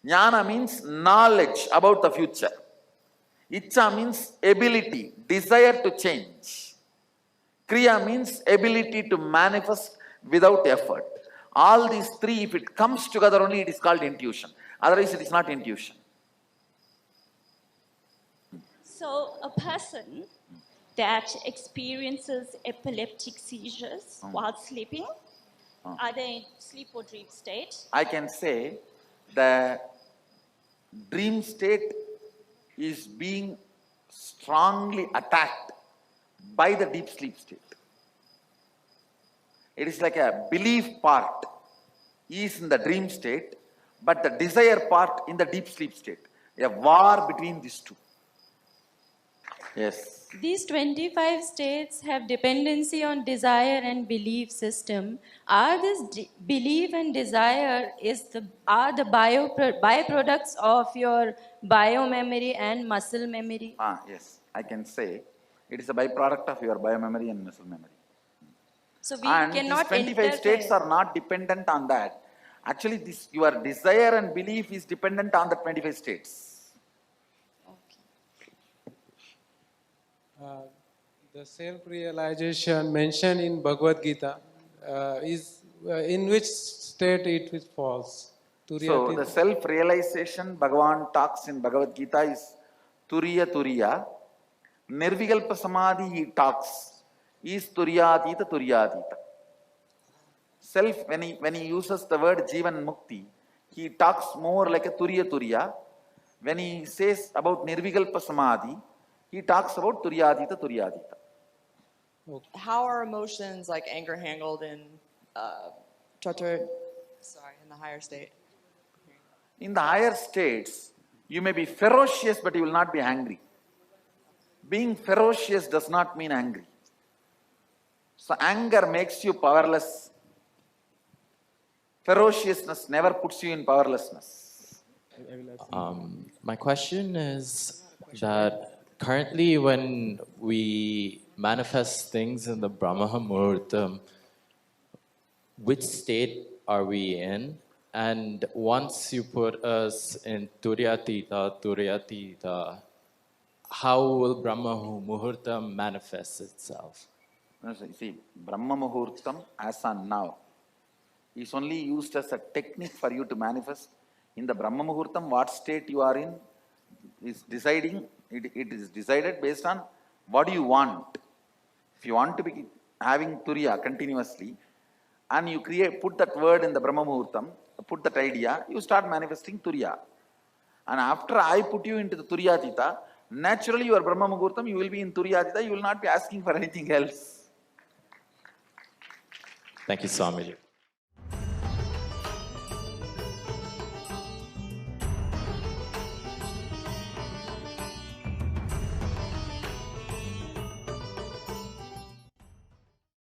Jnana means knowledge about the future. Icha means ability, desire to change. Kriya means ability to manifest without effort. All these three, if it comes together only, it is called intuition. Otherwise, it is not intuition. So, a person that experiences epileptic seizures while sleeping, are they in sleep or dream state? I can say the dream state is being strongly attacked by the deep sleep state. It is like a belief part is in the dream state, but the desire part in the deep sleep state. A war between these two. Yes. These 25 states have dependency on desire and belief system. Are this belief and desire are the byproducts of your biomemory and muscle memory? Yes, I can say it is a byproduct of your biomemory and muscle memory. So we and cannot these 25 states are not dependent on that. Actually, your desire and belief is dependent on the 25 states. The self-realization mentioned in Bhagavad Gita is in which state it falls? So the self-realization Bhagavan talks in Bhagavad Gita is Turiya Turiya. Nirvikalpa Samadhi he talks is Turyadita Turyadita. Self, when he uses the word Jivan Mukti, he talks more like a Turiya Turiya. When he says about Nirvikalpa Samadhi, he talks about Turyadita Turyadita. How are emotions like anger handled in in the higher state? In the higher states, you may be ferocious, but you will not be angry. Being ferocious does not mean angry. So anger makes you powerless. Ferociousness never puts you in powerlessness. My question is that currently when we manifest things in the Brahma Muhurtam, which state are we in? And once you put us in Turyatita, how will Brahma Muhurtam manifest itself? See, Brahma Muhurtam as on now is only used as a technique for you to manifest. In the Brahma Muhurtam, what state you are in is deciding, it is decided based on what do you want. If you want to be having Turiya continuously, and you put that word in the Brahma Muhurtam, put that idea, you start manifesting Turiya. And after I put you into the Turyatita, naturally your Brahma Muhurtam, you will be in Turyatita, you will not be asking for anything else. Thank you, Swamiji.